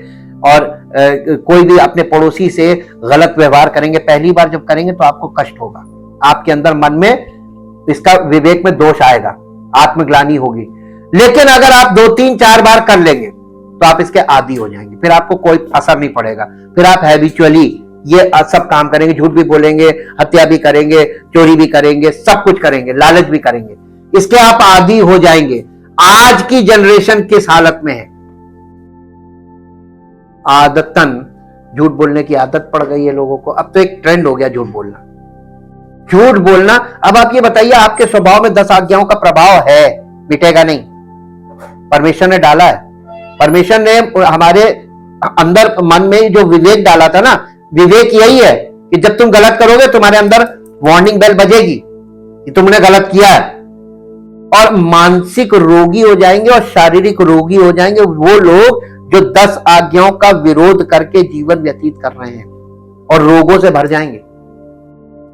और कोई भी अपने पड़ोसी से गलत व्यवहार करेंगे, पहली बार जब करेंगे तो आपको कष्ट होगा, आपके अंदर मन में इसका विवेक में दोष आएगा, आत्मग्लानि होगी। लेकिन अगर आप 2, 3, 4 बार कर लेंगे तो आप इसके आदी हो जाएंगे, फिर आपको कोई असर नहीं पड़ेगा। फिर आप हैबिचुअली ये सब काम करेंगे, झूठ भी बोलेंगे, हत्या भी करेंगे, चोरी भी करेंगे, सब कुछ करेंगे, लालच भी करेंगे, इसके आप आदी हो जाएंगे। आज की जनरेशन किस हालत में है? आदतन झूठ बोलने की आदत पड़ गई है लोगों को। अब तो एक ट्रेंड हो गया झूठ बोलना, झूठ बोलना। अब आप ये बताइए, आपके स्वभाव में 10 आज्ञाओं का प्रभाव है, मिटेगा नहीं। परमेश्वर ने डाला है, परमेश्वर ने हमारे अंदर मन में जो विवेक डाला था ना, विवेक यही है कि जब तुम गलत करोगे तुम्हारे अंदर वार्निंग बेल बजेगी कि तुमने गलत किया है, और मानसिक रोगी हो जाएंगे और शारीरिक रोगी हो जाएंगे वो लोग जो 10 आज्ञाओं का विरोध करके जीवन व्यतीत कर रहे हैं, और रोगों से भर जाएंगे।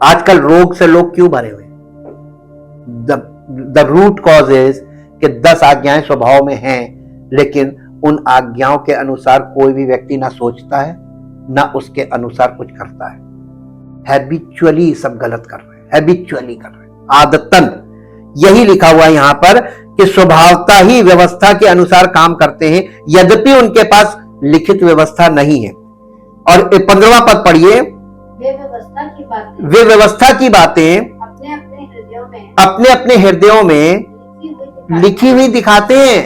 आजकल रोग से लोग क्यों भरे हुए? द रूट कॉज इज कि 10 आज्ञाएं स्वभाव में हैं, लेकिन उन आज्ञाओं के अनुसार कोई भी व्यक्ति ना सोचता है, ना उसके अनुसार कुछ करता हैबिचुअली सब गलत कर रहे हैं, हैबिचुअली कर रहे हैं, आदतन। यही लिखा हुआ है यहां पर कि स्वभावता ही व्यवस्था के अनुसार काम करते हैं, यद्यपि उनके पास लिखित व्यवस्था नहीं है। और 15वां पद पढ़िए। वे व्यवस्था की बातें वे व्यवस्था की बातें अपने अपने हृदयों में अपने अपने हृदयों में लिखी हुई दिखाते हैं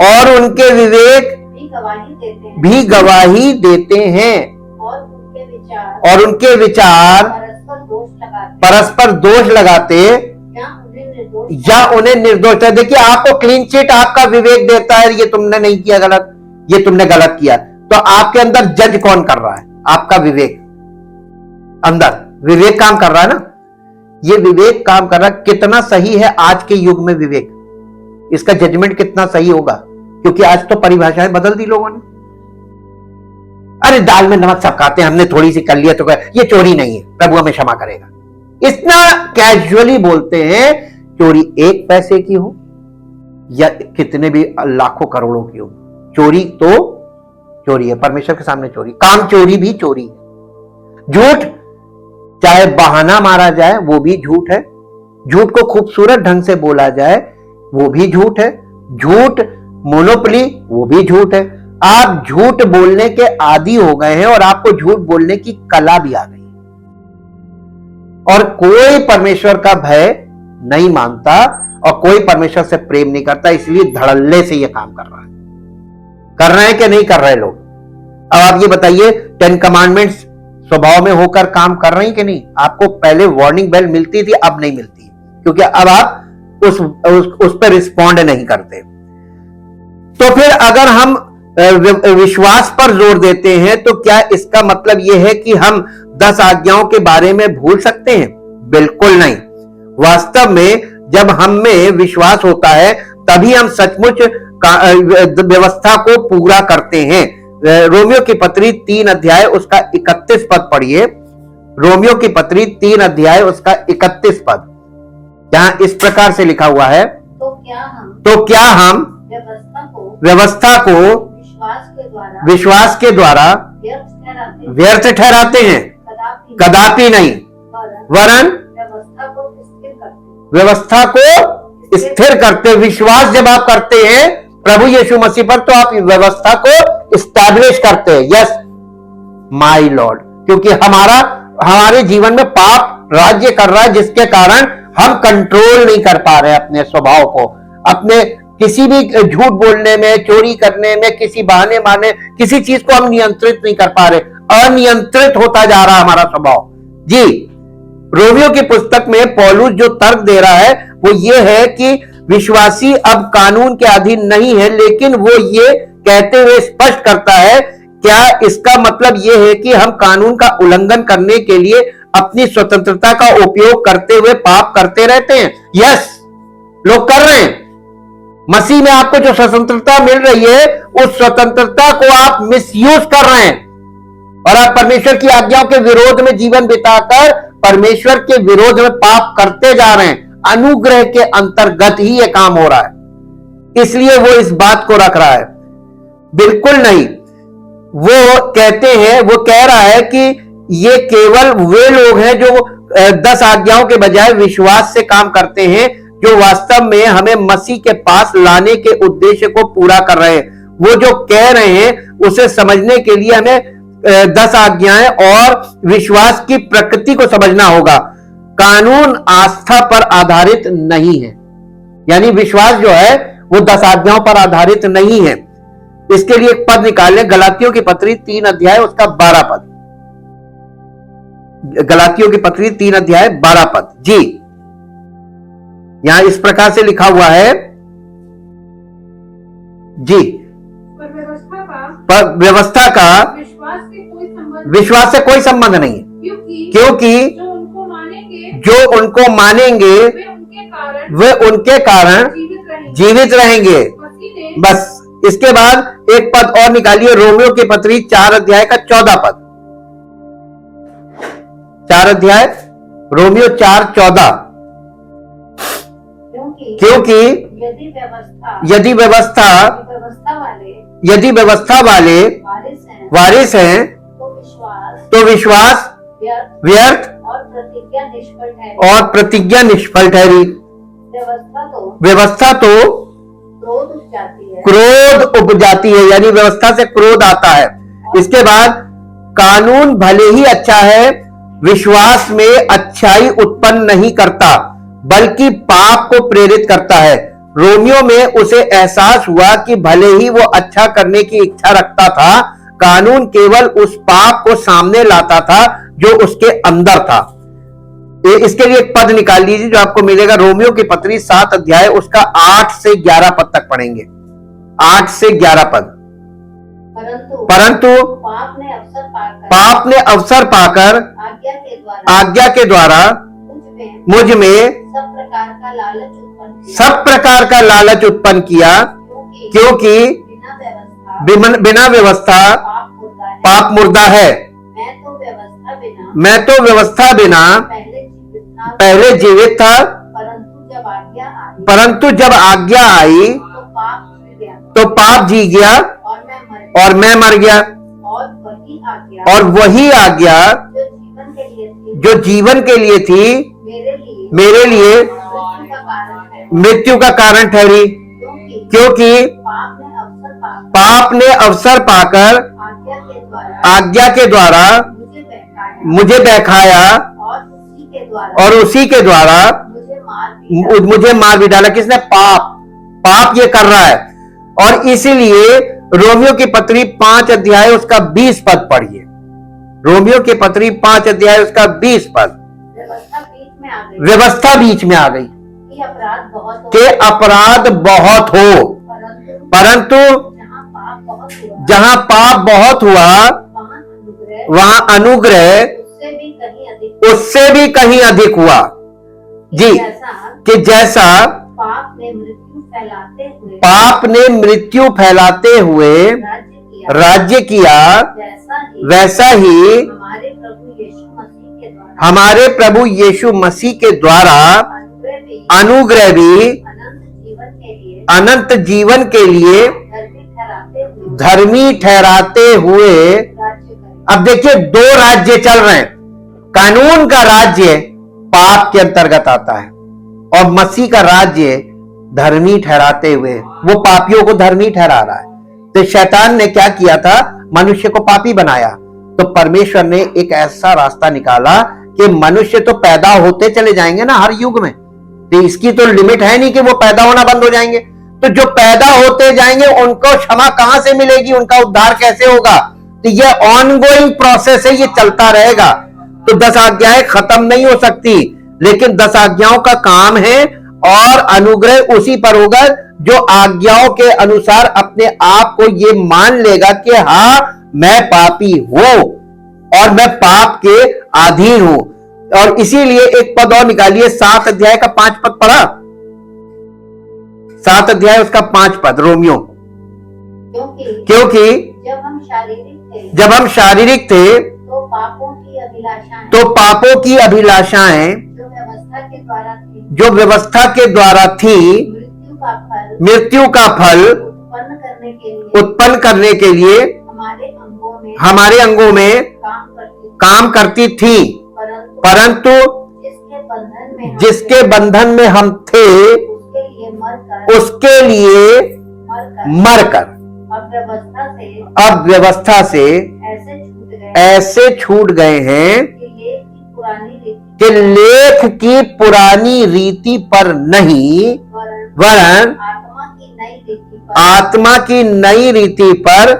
और उनके विवेक भी गवाही देते हैं और उनके विचार परस्पर दोष लगाते या उन्हें निर्दोष। देखिए, आपको क्लीन चिट आपका विवेक देता है, ये तुमने नहीं किया गलत, ये तुमने गलत किया, तो आपके अंदर जज कौन कर रहा है? आपका विवेक। अंदर विवेक काम कर रहा है ना, ये विवेक काम कर रहा है। कितना सही है आज के युग में विवेक, इसका जजमेंट कितना सही होगा, क्योंकि आज तो परिभाषाएं बदल दी लोगों ने। अरे दाल में नमक सब खाते हैं, हमने थोड़ी सी कर लिया तो ये चोरी नहीं है, प्रभु हमें क्षमा करेगा। इतना कैजुअली बोलते हैं। चोरी 1 पैसे की हो या कितने भी लाखों करोड़ों की हो, चोरी तो चोरी है, परमेश्वर के सामने चोरी। काम चोरी भी चोरी है। झूठ चाहे बहाना मारा जाए वो भी झूठ है, झूठ को खूबसूरत ढंग से बोला जाए वो भी झूठ है, झूठ मोनोपोली वो भी झूठ है। आप झूठ बोलने के आदी हो गए हैं और आपको झूठ बोलने की कला भी आ गई और कोई परमेश्वर का भय नहीं मानता और कोई परमेश्वर से प्रेम नहीं करता, इसलिए धड़ल्ले से यह काम कर रहा है। कर रहे हैं कि नहीं कर रहे लोग? अब आप ये बताइए, 10 कमांडमेंट्स स्वभाव में होकर काम कर रहे हैं कि नहीं? आपको पहले वार्निंग बेल मिलती थी, अब नहीं मिलती, क्योंकि अब आप उस पर रिस्पॉन्ड नहीं करते। तो फिर अगर हम विश्वास पर जोर देते हैं तो क्या इसका मतलब यह है कि हम 10 आज्ञाओं के बारे में भूल सकते हैं? बिल्कुल नहीं। वास्तव में जब हम में विश्वास होता है तभी हम सचमुच व्यवस्था को पूरा करते हैं। रोमियो की पत्री 3 अध्याय उसका 31 पद पढ़िए। रोमियो की पत्री 3 अध्याय उसका 31 पद, जहां इस प्रकार से लिखा हुआ है, तो क्या हम व्यवस्था को विश्वास के द्वारा व्यर्थ ठहराते हैं? कदापि नहीं, वरन व्यवस्था को स्थिर करते। विश्वास जब आप करते हैं प्रभु यीशु मसीह पर, तो आप व्यवस्था को स्टैब्लिश करते हैं। यस माय लॉर्ड, क्योंकि हमारे जीवन में पाप राज्य कर रहा है, जिसके कारण हम कंट्रोल नहीं कर पा रहे अपने स्वभाव को, अपने किसी भी झूठ बोलने में, चोरी करने में, किसी बहाने मारने, किसी चीज को हम नियंत्रित नहीं कर पा रहे। अनियंत्रित होता जा रहा हमारा स्वभाव। जी, रोमियो की पुस्तक में पौलुस जो तर्क दे रहा है वो ये है कि विश्वासी अब कानून के अधीन नहीं है, लेकिन वो ये कहते हुए स्पष्ट करता है, क्या इसका मतलब ये है कि हम कानून का उल्लंघन करने के लिए अपनी स्वतंत्रता का उपयोग करते हुए पाप करते रहते हैं? यस, लोग कर रहे हैं। मसीह में आपको जो स्वतंत्रता मिल रही है, उस स्वतंत्रता को आप मिसयूज कर रहे हैं और आप परमेश्वर की आज्ञाओं के विरोध में जीवन बिताकर परमेश्वर के विरोध में पाप करते जा रहे हैं। अनुग्रह के अंतर्गत ही यह काम हो रहा है, इसलिए वो इस बात को रख रहा है। बिल्कुल नहीं। वो कहते हैं, वो कह रहा है कि ये केवल वे लोग हैं जो 10 आज्ञाओं के बजाय विश्वास से काम करते हैं, जो वास्तव में हमें मसीह के पास लाने के उद्देश्य को पूरा कर रहे हैं। वो जो कह रहे हैं उसे समझने के लिए हमें 10 आज्ञाएं और विश्वास की प्रकृति को समझना होगा। कानून आस्था पर आधारित नहीं है, यानी विश्वास जो है वो 10 आज्ञाओं पर आधारित नहीं है। इसके लिए एक पद निकाल लें, गलातियों की पत्री 3 अध्याय उसका 12 पद। गलातियों की पत्री 3 अध्याय 12 पद। जी, यहां इस प्रकार से लिखा हुआ है। जी, पर व्यवस्था का विश्वास से कोई संबंध नहीं है, क्योंकि जो उनको मानेंगे वे उनके कारण जीवित रहेंगे। बस इसके बाद एक पद और निकालिए, रोमियो की पत्री 4 अध्याय का 14 पद। 4 अध्याय रोमियो 4:14। क्योंकि यदि व्यवस्था वाले वारिस हैं तो विश्वास व्यर्थ और प्रतिज्ञा निष्फल ठहरी। और प्रतिज्ञा निष्फल ठहरी। व्यवस्था तो क्रोध उपजाती है। क्रोध उपजाती है, यानी व्यवस्था से क्रोध आता है। इसके बाद कानून भले ही अच्छा है, विश्वास में अच्छाई उत्पन्न नहीं करता बल्कि पाप को प्रेरित करता है। रोमियो में उसे एहसास हुआ कि भले ही वो अच्छा करने की इच्छा रखता था, कानून केवल उस पाप को सामने लाता था जो उसके अंदर था। इसके लिए एक पद निकाल लीजिए जो आपको मिलेगा, रोमियो की पत्री 7 अध्याय उसका 8 से 11 पद तक पढ़ेंगे। 8 से 11 पद। परंतु पाप ने अवसर पाकर आज्ञा के द्वारा मुझ में सब प्रकार का लालच उत्पन्न किया, क्योंकि बिना व्यवस्था पाप मुर्दा है। मैं तो व्यवस्था बिना पहले जीवित था, परंतु जब आज्ञा आई तो पाप जी गया और मैं मर गया। और वही आज्ञा जो जीवन के लिए थी मेरे लिए मृत्यु का कारण ठहरी, क्योंकि पाप ने अवसर पाकर आज्ञा के द्वारा मुझे बहकाया और उसी के द्वारा मुझे मार भी डाला। किसने? पाप ये कर रहा है। और इसीलिए रोमियो की पत्री 5 अध्याय उसका 20 पद पढ़िए। रोमियो की पत्री 5 अध्याय उसका 20 पद। व्यवस्था बीच में आ गई कि अपराध बहुत हो, परंतु जहां पाप बहुत हुआ वहां अनुग्रह उससे भी कहीं अधिक हुआ। जी, कि जैसा पाप ने मृत्यु फैलाते हुए राज्य किया, वैसा ही हमारे प्रभु यीशु मसीह के द्वारा अनुग्रह भी अनंत जीवन के लिए धर्मी ठहराते हुए। अब देखिए, 2 राज्य चल रहे हैं। कानून का राज्य पाप के अंतर्गत आता है और मसीह का राज्य धर्मी ठहराते हुए वो पापियों को धर्मी ठहरा रहा है। तो शैतान ने क्या किया था? मनुष्य को पापी बनाया। तो परमेश्वर ने एक ऐसा रास्ता निकाला कि मनुष्य तो पैदा होते चले जाएंगे ना हर युग में, तो इसकी तो लिमिट है नहीं कि वो पैदा होना बंद हो जाएंगे। तो जो पैदा होते जाएंगे उनको क्षमा कहां से मिलेगी, उनका उद्धार कैसे होगा? तो ये ऑनगोइंग प्रोसेस है, ये चलता रहेगा। तो 10 आज्ञाएं खत्म नहीं हो सकती, लेकिन 10 आज्ञाओं का काम है और अनुग्रह उसी पर होगा जो आज्ञाओं के अनुसार अपने आप को ये मान लेगा कि हाँ, मैं पापी हूं और मैं पाप के अधीन हूं। और इसीलिए एक पद और निकालिए, 7 अध्याय का 5 पद पढ़ा। 7 अध्याय उसका 5 पद रोमियो। क्योंकि जब हम शारीरिक थे तो पापों की अभिलाषाएं जो व्यवस्था के द्वारा थी मृत्यु का फल उत्पन्न करने के लिए हमारे अंगों में काम करती थी, परंतु जिसके बंधन में हम थे उसके लिए मरकर अब व्यवस्था से ऐसे छूट गए हैं कि लेख की पुरानी रीति पर नहीं वरन आत्मा की नई रीति पर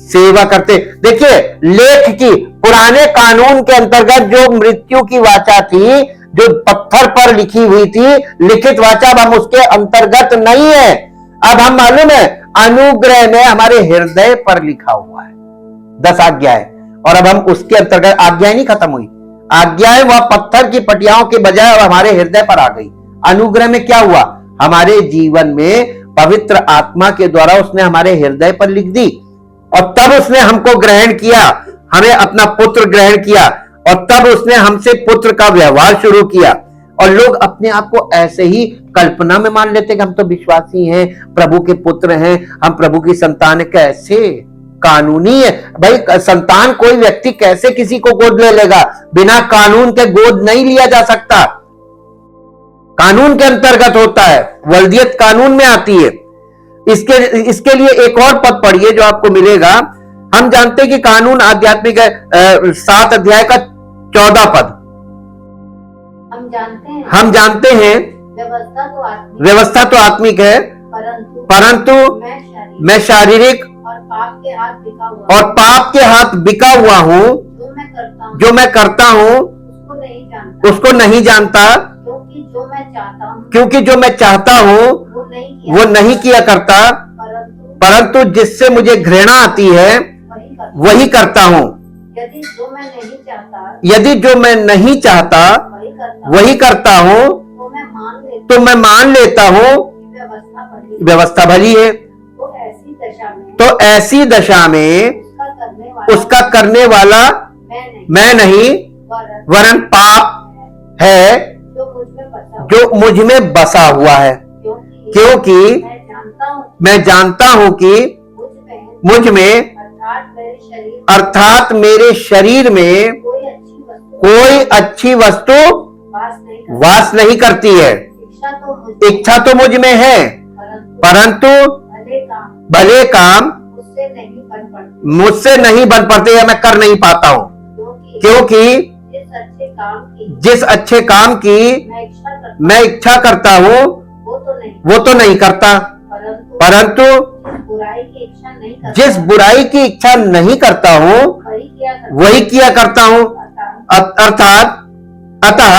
सेवा करते। देखिए, लेख की पुराने कानून के अंतर्गत जो मृत्यु की वाचा थी, जो पत्थर पर लिखी हुई थी, लिखित वाचा, अब हम उसके अंतर्गत नहीं है। अब हम मालूम है अनुग्रह में हमारे हृदय पर लिखा हुआ है 10 आज्ञाएं, और अब हम उसके अंतर्गत। आज्ञाएं नहीं खत्म हुई, आज्ञाएं वह पत्थर की पटियाओं के बजाय अब हमारे हृदय पर आ गई। अनुग्रह में क्या हुआ? हमारे जीवन में पवित्र आत्मा के द्वारा उसने हमारे हृदय पर लिख दी और तब उसने हमको ग्रहण किया, हमें अपना पुत्र ग्रहण किया और तब उसने हमसे पुत्र का व्यवहार शुरू किया। और लोग अपने आप को ऐसे ही कल्पना में मान लेते कि हम तो विश्वासी हैं, प्रभु के पुत्र हैं, हम प्रभु की संतान। कैसे? कानूनी है। भाई संतान कोई व्यक्ति कैसे किसी को गोद ले लेगा? बिना कानून के गोद नहीं लिया जा सकता। कानून के अंतर्गत होता है, वल्दियत कानून में आती है। इसके लिए एक और पद पढ़िए जो आपको मिलेगा। हम जानते हैं कि कानून आध्यात्मिक है, 7 अध्याय का 14 पद। हम जानते हैं व्यवस्था तो आत्मिक है, परंतु मैं शारीरिक और पाप के हाथ बिका हुआ हूं। जो मैं करता हूं उसको नहीं जानता, क्योंकि जो मैं चाहता हूं वो नहीं किया करता, परंतु जिससे मुझे घृणा आती है वही करता हूं। यदि जो मैं नहीं चाहता वही करता हूं, तो मैं मान लेता हूं व्यवस्था भली है। तो ऐसी दशा में उसका करने वाला मैं नहीं, वरन पाप है जो मुझ में बसा हुआ है। क्योंकि मैं जानता हूं कि मुझ में अर्थात मेरे शरीर में कोई अच्छी वस्तु वास नहीं करती है। इच्छा तो मुझ में है, परंतु भले काम मुझसे नहीं बन पड़ते या मैं कर नहीं पाता हूं। क्योंकि जिस अच्छे काम की मैं इच्छा करता हूं वो तो नहीं करता, परंतु जिस बुराई की इच्छा नहीं करता हूं वही किया करता हूं। अर्थात अतः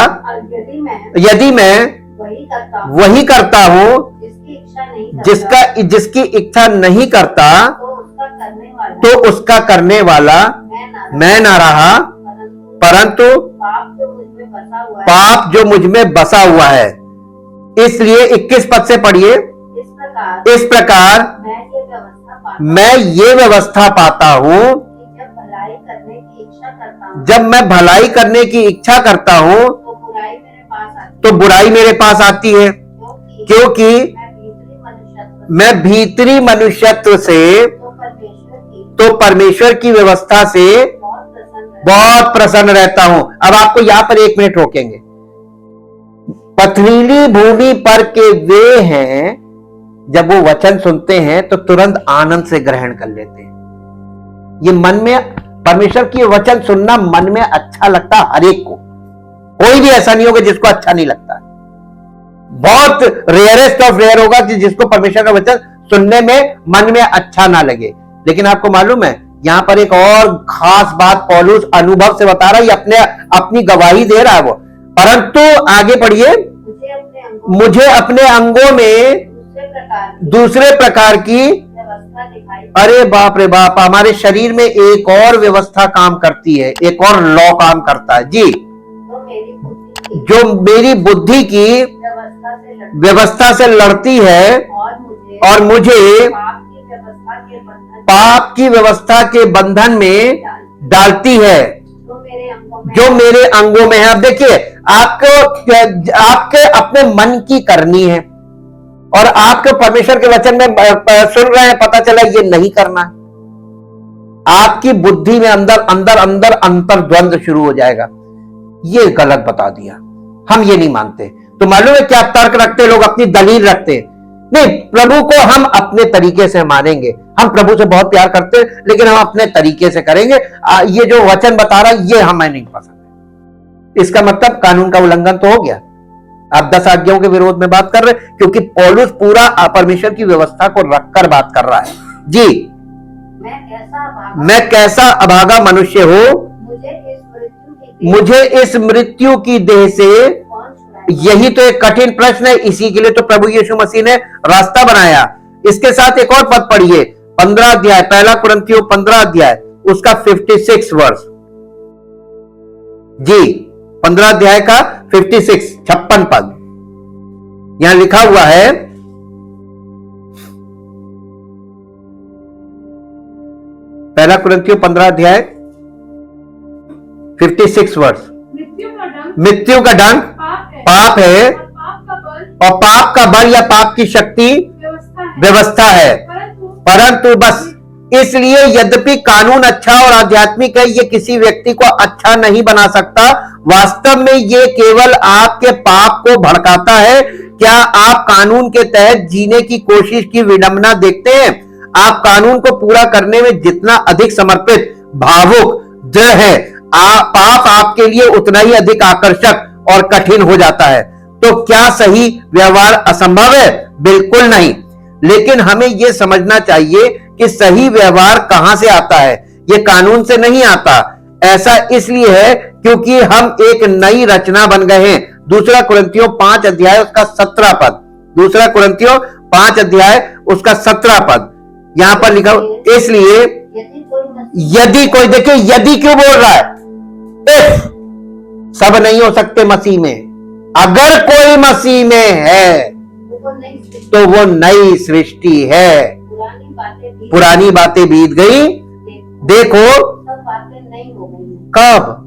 यदि मैं वही करता हूं जिसकी इच्छा नहीं करता, तो उसका करने वाला मैं ना रहा, परंतु पाप जो मुझ में बसा हुआ है। इसलिए 21 पद से पढ़िए। इस प्रकार मैं ये व्यवस्था पाता हूं, जब मैं भलाई करने की इच्छा करता हूं तो बुराई मेरे पास आती है। क्योंकि मैं भीतरी मनुष्यत्व से तो परमेश्वर की व्यवस्था से बहुत प्रसन्न रहता हूं। अब आपको यहां पर 1 मिनट रोकेंगे। पथरीली भूमि पर के वे हैं, जब वो वचन सुनते हैं तो तुरंत आनंद से ग्रहण कर लेते हैं। ये मन में परमेश्वर की वचन सुनना मन में अच्छा लगता हर एक को। कोई भी ऐसा नहीं होगा जिसको अच्छा नहीं लगता। बहुत रेयरेस्ट ऑफ रेयर होगा कि जिसको परमेश्वर का वचन सुनने में मन में अच्छा ना लगे। लेकिन आपको मालूम है यहां पर एक और खास बात पौलुस अनुभव से बता रहा है, अपनी गवाही दे रहा है वो। परंतु आगे पढ़िए, मुझे अपने अंगों में दूसरे प्रकार की अरे बाप रे बाप, हमारे शरीर में एक और व्यवस्था काम करती है, एक और लॉ काम करता है जी, जो मेरी बुद्धि की व्यवस्था से लड़ती है और मुझे पाप की व्यवस्था के बंधन में डालती है जो मेरे अंगों में है। अब देखिए, आपके अपने मन की करनी है और आपके परमेश्वर के वचन में सुन रहे हैं, पता चला ये नहीं करना। आपकी बुद्धि में अंदर अंदर अंदर अंतर्द्वंद शुरू हो जाएगा, ये गलत बता दिया, हम ये नहीं मानते। तो मालूम है क्या तर्क रखते लोग, अपनी दलील रखते। नहीं, प्रभु को हम अपने तरीके से मानेंगे। हम प्रभु से बहुत प्यार करते हैं, लेकिन हम अपने तरीके से करेंगे। ये जो वचन बता रहा है ये हमें नहीं पसंद है। इसका मतलब कानून का उल्लंघन तो हो गया। आप 10 आज्ञाओं के विरोध में बात कर रहे हैं, क्योंकि पौलुस पूरा परमेश्वर की व्यवस्था को रखकर बात कर रहा है जी। मैं कैसा अभागा मनुष्य हो, मुझे इस मृत्यु की देह से, यही तो एक कठिन प्रश्न है। इसी के लिए तो प्रभु यीशु मसीह ने रास्ता बनाया। इसके साथ एक और पद पढ़िए, 15 अध्याय, 1 कुरिन्थियों 15 अध्याय, उसका 56 वर्ष जी। 15 अध्याय का 56 पद यहां लिखा हुआ है, पहला कुरिन्थियों 15 अध्याय 56 वर्ष। मृत्यु का दंड पाप है और पाप का बल या पाप की शक्ति व्यवस्था है। परंतु बस इसलिए यद्यपि कानून अच्छा और आध्यात्मिक है, ये किसी व्यक्ति को अच्छा नहीं बना सकता। वास्तव में ये केवल आपके पाप को भड़काता है। क्या आप कानून के तहत जीने की कोशिश की विडंबना देखते हैं? आप कानून को पूरा करने में जितना अधिक समर्पित, भावुक, दृढ़ है, पाप आपके लिए उतना ही अधिक आकर्षक और कठिन हो जाता है। तो क्या सही व्यवहार असंभव है? बिल्कुल नहीं। लेकिन हमें यह समझना चाहिए कि सही व्यवहार कहां से आता है। यह कानून से नहीं आता। ऐसा इसलिए है क्योंकि हम एक नई रचना बन गए हैं। दूसरा कुरिन्थियों 5 अध्याय उसका 17 पद। दूसरा कुरिन्थियों 5 अध्याय उसका 17 पद यहां पर लिखा, इसलिए यदि कोई, देखिए यदि क्यों बोल रहा है? इफ, सब नहीं हो सकते मसीह में। अगर कोई मसीह में है तो वो नई सृष्टि है। पुरानी बातें बीत गई, देखो बातें नहीं हो गई। कब?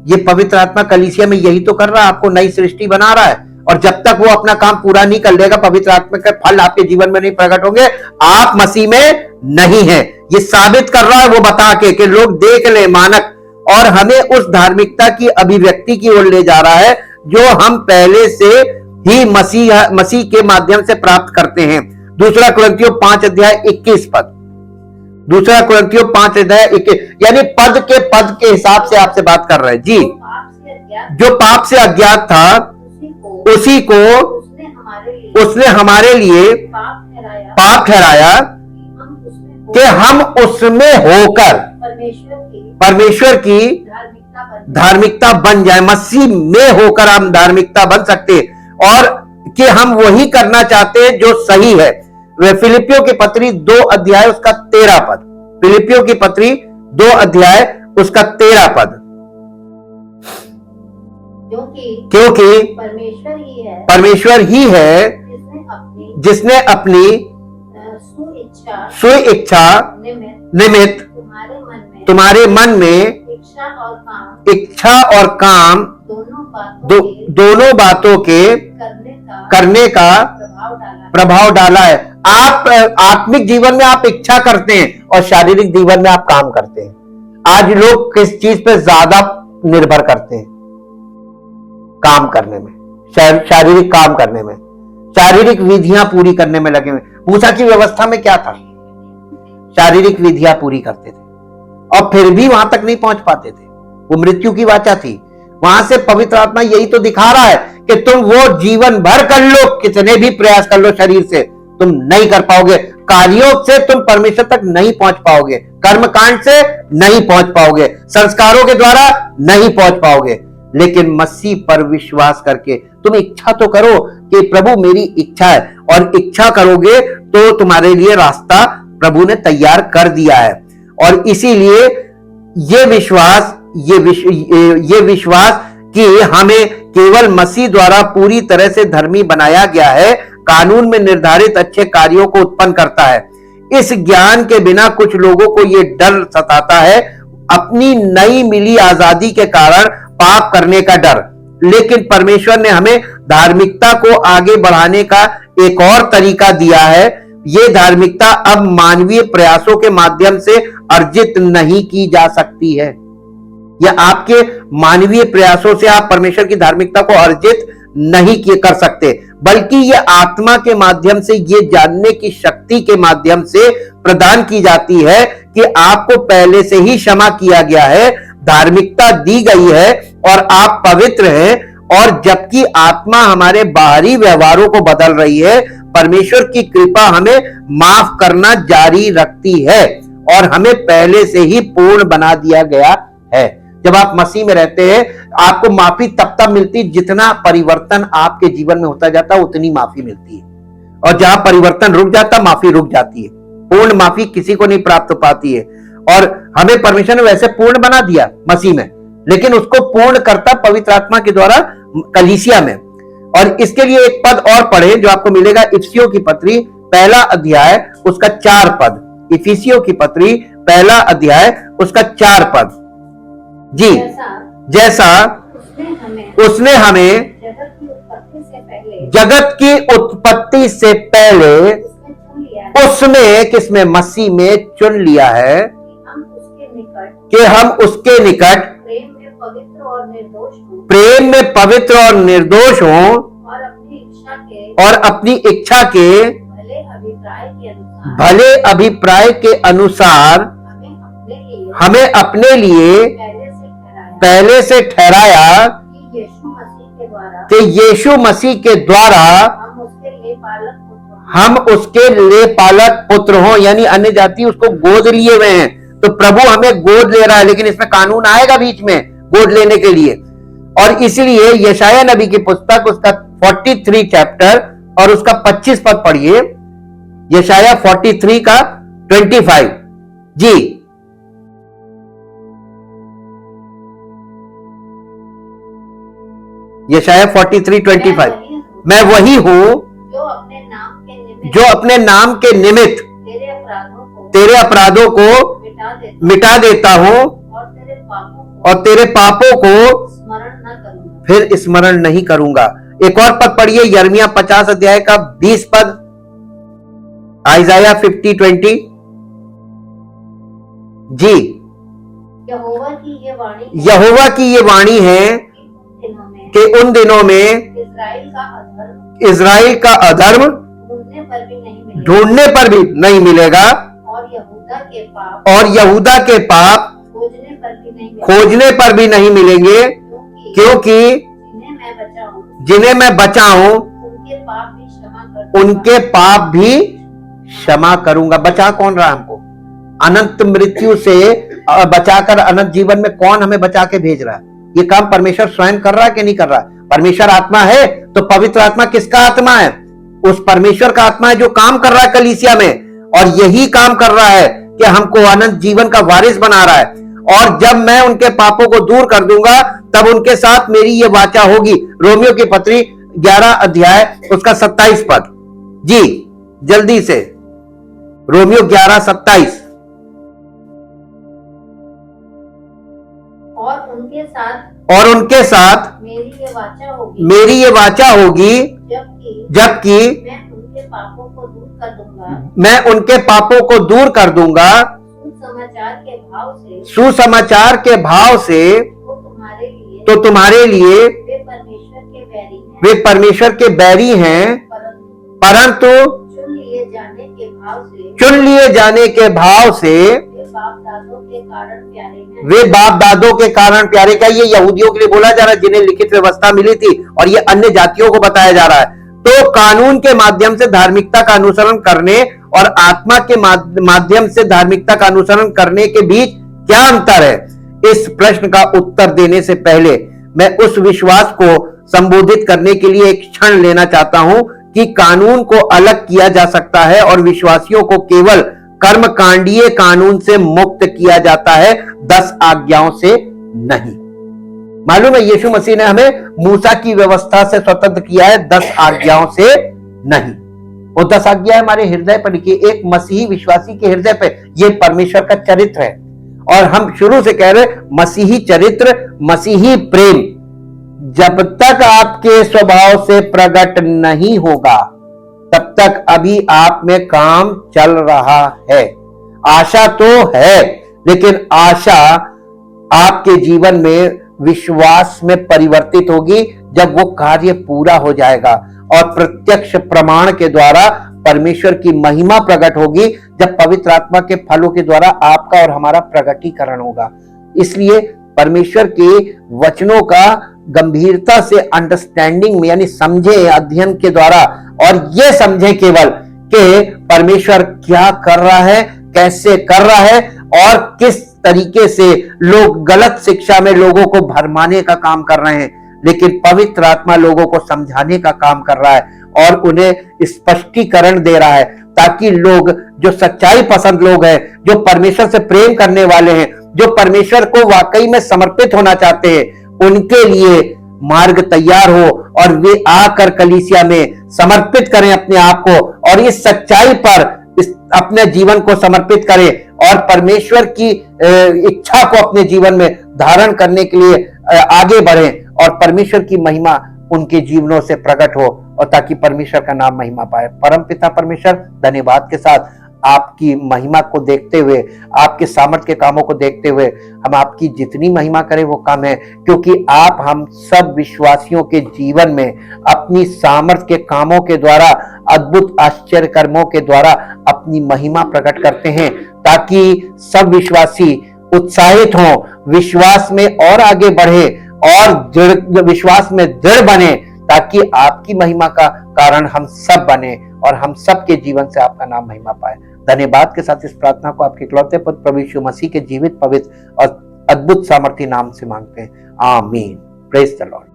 ये पवित्र आत्मा कलीसिया में यही तो कर रहा है, आपको नई सृष्टि बना रहा है। और जब तक वो अपना काम पूरा नहीं कर लेगा, पवित्र आत्मा के फल आपके जीवन में नहीं प्रकट होंगे, आप मसीह में नहीं है। ये साबित कर रहा है वो बता के कि लोग देख ले मानक, और हमें उस धार्मिकता की अभिव्यक्ति की ओर ले जा रहा है जो हम पहले से ही मसीह के माध्यम से प्राप्त करते हैं। दूसरा कुरिन्थियों 5 अध्याय 21 पद। दूसरा कुरिन्थियों 5 अध्याय 21, यानी पद के हिसाब से आपसे बात कर रहे हैं जी। जो पाप से अज्ञात था उसी को उसने हमारे लिए पाप ठहराया कि हम उसमें होकर परमेश्वर की धार्मिकता बन जाए। मसीह में होकर हम धार्मिकता बन सकते, और कि हम वही करना चाहते हैं जो सही है। फिलिपियों की पत्री 2 अध्याय उसका 13 पद। फिलिपियों की पत्री 2 अध्याय उसका 13 पद। क्योंकि परमेश्वर ही है जिसने अपनी स्वेच्छा निमित्त तुम्हारे मन में इच्छा और काम दोनों बातों के करने का प्रभाव डाला है। आप आत्मिक जीवन में आप इच्छा करते हैं और शारीरिक जीवन में आप काम करते हैं। आज लोग किस चीज पे ज्यादा निर्भर करते हैं? काम करने में, शारीरिक काम करने में, शारीरिक विधियां पूरी करने में लगे हुए। मूसा की व्यवस्था में क्या था? शारीरिक विधियां पूरी करते थे और फिर भी वहां तक नहीं पहुंच पाते थे। वो मृत्यु की वाचा थी। वहां से पवित्र आत्मा यही तो दिखा रहा है कि तुम वो जीवन भर कर लो, कितने भी प्रयास कर लो शरीर से, तुम नहीं कर पाओगे। कार्यों से तुम परमेश्वर तक नहीं पहुंच पाओगे, कर्मकांड से नहीं पहुंच पाओगे, संस्कारों के द्वारा नहीं पहुंच पाओगे। लेकिन मसीह पर विश्वास करके तुम इच्छा तो करो कि प्रभु मेरी इच्छा है, और इच्छा करोगे तो तुम्हारे लिए रास्ता प्रभु ने तैयार कर दिया है। और इसीलिए ये विश्वास कि हमें केवल मसीह द्वारा पूरी तरह से धर्मी बनाया गया है, कानून में निर्धारित अच्छे कार्यों को उत्पन्न करता है। इस ज्ञान के बिना कुछ लोगों को यह डर सताता है, अपनी नई मिली आजादी के कारण पाप करने का डर। लेकिन परमेश्वर ने हमें धार्मिकता को आगे बढ़ाने का एक और तरीका दिया है। यह धार्मिकता अब मानवीय प्रयासों के माध्यम से अर्जित नहीं की जा सकती है, या आपके मानवीय प्रयासों से आप परमेश्वर की धार्मिकता को अर्जित नहीं कर सकते, बल्कि यह आत्मा के माध्यम से, ये जानने की शक्ति के माध्यम से प्रदान की जाती है कि आपको पहले से ही क्षमा किया गया है, धार्मिकता दी गई है और आप पवित्र हैं। और जबकि आत्मा हमारे बाहरी व्यवहारों को बदल रही है, परमेश्वर की कृपा हमें माफ करना जारी रखती है और हमें पहले से ही पूर्ण बना दिया गया है। जब आप मसीह में रहते हैं, आपको माफी तब मिलती जितना परिवर्तन आपके जीवन में होता जाता है, उतनी माफी मिलती है। और जहां परिवर्तन रुक जाता, माफी रुक जाती है। पूर्ण माफी किसी को नहीं प्राप्त हो पाती है, और हमें परमेश्वर ने वैसे पूर्ण बना दिया मसीह में, लेकिन उसको पूर्ण करता पवित्र आत्मा के द्वारा कलीसिया में। और इसके लिए एक पद और पढ़े जो आपको मिलेगा, इफिसियों की पत्री 1 अध्याय उसका 4 पद। इफिसियों की पत्री 1 अध्याय उसका 4 पद। जी, जैसा उसने हमें जगत की उत्पत्ति से पहले उसमें किसमें, मसीह में चुन लिया है कि हम उसके निकट कि हम उसके निकट प्रेम में पवित्र और निर्दोष हों प्रेम में पवित्र और निर्दोष हों और अपनी इच्छा के और अपनी इच्छा के भले अभिप्राय के अनुसार भले अभिप्राय के अनुसार हमें अपने लिए पहले से ठहराया कि यीशु मसीह के द्वारा हम उसके ले पालक पुत्र हों, यानी अन्य जाति उसको गोद लिए हुए हैं, तो प्रभु हमें गोद ले रहा है, लेकिन इसमें कानून आएगा बीच में गोद लेने के लिए। और इसलिए यशाया नबी की पुस्तक उसका 43 चैप्टर और उसका 25 पद पढ़िए। यशाया 43 का 25 जी। यशाया 43:25 मैं वही हूं जो अपने नाम के निमित्त जो अपने नाम के निमित्त तेरे अपराधों को तेरे अपराधों को मिटा देता हूं और तेरे पापों और तेरे पापों को स्मरण न करूंगा। फिर स्मरण नहीं करूंगा। एक और पद पढ़िए, यिर्मयाह 50 अध्याय का 20 पद, आइजाया 50:20 जी। यहोवा की ये वाणी यहोवा की ये वाणी है कि उन दिनों में कि उन दिनों में इस्राएल का अधर्म इज़राइल का अधर्म ढूंढने पर भी नहीं मिलेगा ढूंढने पर भी नहीं मिलेगा और यहूदा के पाप खोजने पर भी नहीं मिलेगा, खोजने पर भी नहीं मिलेगा, क्योंकि जिन्हें मैं बचाऊं उनके पाप भी क्षमा करूंगा। बचा कौन रहा हमको? अनंत मृत्यु से बचाकर अनंत जीवन में कौन हमें बचा के भेज रहा है? ये काम परमेश्वर स्वयं कर रहा है कि नहीं कर रहा है? परमेश्वर आत्मा है, तो पवित्र आत्मा किसका आत्मा है? उस परमेश्वर का आत्मा है जो काम कर रहा है कलीसिया में, और यही काम कर रहा है कि हमको अनंत जीवन का वारिस बना रहा है। और जब मैं उनके पापों को दूर कर दूंगा तब उनके साथ मेरी ये वाचा होगी। रोमियो की पत्री 11 अध्याय उसका 27 पद जी, जल्दी से रोमियो 11:27 और उनके साथ मेरी ये वाचा होगी जबकि मैं उनके पापों को दूर कर दूंगा सुसमाचार के भाव से तो तुम्हारे लिए वे परमेश्वर के बैरी हैं, परंतु चुन लिए जाने चुन लिए जाने के भाव से वे बाप दादों के कारण प्यारे हैं। वे बाप दादों के कारण प्यारे। का ये यहूदियों के लिए बोला जा रहा है जिन्हें लिखित व्यवस्था मिली थी, और ये अन्य जातियों को बताया जा रहा है। तो कानून के माध्यम से धार्मिकता का अनुसरण करने और आत्मा के माध्यम से धार्मिकता का अनुसरण करने के बीच क्या अंतर है? इस प्रश्न का उत्तर देने से पहले मैं उस विश्वास को संबोधित करने के लिए एक क्षण लेना चाहता हूं कि कानून को अलग किया जा सकता है और विश्वासियों को केवल कर्मकांडीय कानून से मुक्त किया जाता है, 10 आज्ञाओं से नहीं। मालूम है, यीशु मसीह ने हमें मूसा की व्यवस्था से स्वतंत्र किया है, 10 आज्ञाओं से नहीं। वो 10 आज्ञा हमारे हृदय पर लिखी, एक मसीही विश्वासी के हृदय पे ये परमेश्वर का चरित्र है। और हम शुरू से कह रहे मसीही चरित्र, मसीही प्रेम जब तक आपके स्वभाव से प्रकट नहीं होगा तब तक अभी आप में काम चल रहा है। आशा तो है, लेकिन आशा आपके जीवन में विश्वास में परिवर्तित होगी जब वो कार्य पूरा हो जाएगा, और प्रत्यक्ष प्रमाण के द्वारा परमेश्वर की महिमा प्रकट होगी जब पवित्र आत्मा के फलों के द्वारा आपका और हमारा प्रकटीकरण होगा। इसलिए परमेश्वर के वचनों का गंभीरता से अंडरस्टैंडिंग में, यानी समझे अध्ययन के द्वारा, और ये समझे केवल कि परमेश्वर क्या कर रहा है, कैसे कर रहा है, और किस तरीके से लोग गलत शिक्षा में लोगों को भरमाने का काम कर रहे हैं, लेकिन पवित्र आत्मा लोगों को समझाने का काम कर रहा है और उन्हें स्पष्टीकरण दे रहा है, ताकि लोग जो सच्चाई पसंद लोग हैं, जो परमेश्वर से प्रेम करने वाले हैं, जो परमेश्वर को वाकई में समर्पित होना चाहते हैं, उनके लिए मार्ग तैयार हो और वे आकर कलीसिया में समर्पित करें अपने आप को, और इस सच्चाई पर अपने जीवन को समर्पित करें और परमेश्वर की इच्छा को अपने जीवन में धारण करने के लिए आगे बढ़ें, और परमेश्वर की महिमा उनके जीवनों से प्रकट हो, और ताकि परमेश्वर का नाम महिमा पाए। परमपिता परमेश्वर, धन्यवाद के साथ आपकी महिमा को देखते हुए, आपके सामर्थ्य के कामों को देखते हुए हम आपकी जितनी महिमा करें वो कम है, क्योंकि आप हम सब विश्वासियों के जीवन में अपनी सामर्थ्य के कामों के द्वारा, अद्भुत आश्चर्य कर्मों के द्वारा अपनी महिमा प्रकट करते हैं, ताकि सब विश्वासी उत्साहित हों, विश्वास में और आगे बढ़े और विश्वास में दृढ़ बने, ताकि आपकी महिमा का कारण हम सब बने और हम सब के जीवन से आपका नाम महिमा पाए। धन्यवाद के साथ इस प्रार्थना को आपके इकलौते पुत्र प्रभु यीशु मसीह के जीवित, पवित्र और अद्भुत सामर्थी नाम से मांगते हैं, आमीन। Praise the Lord.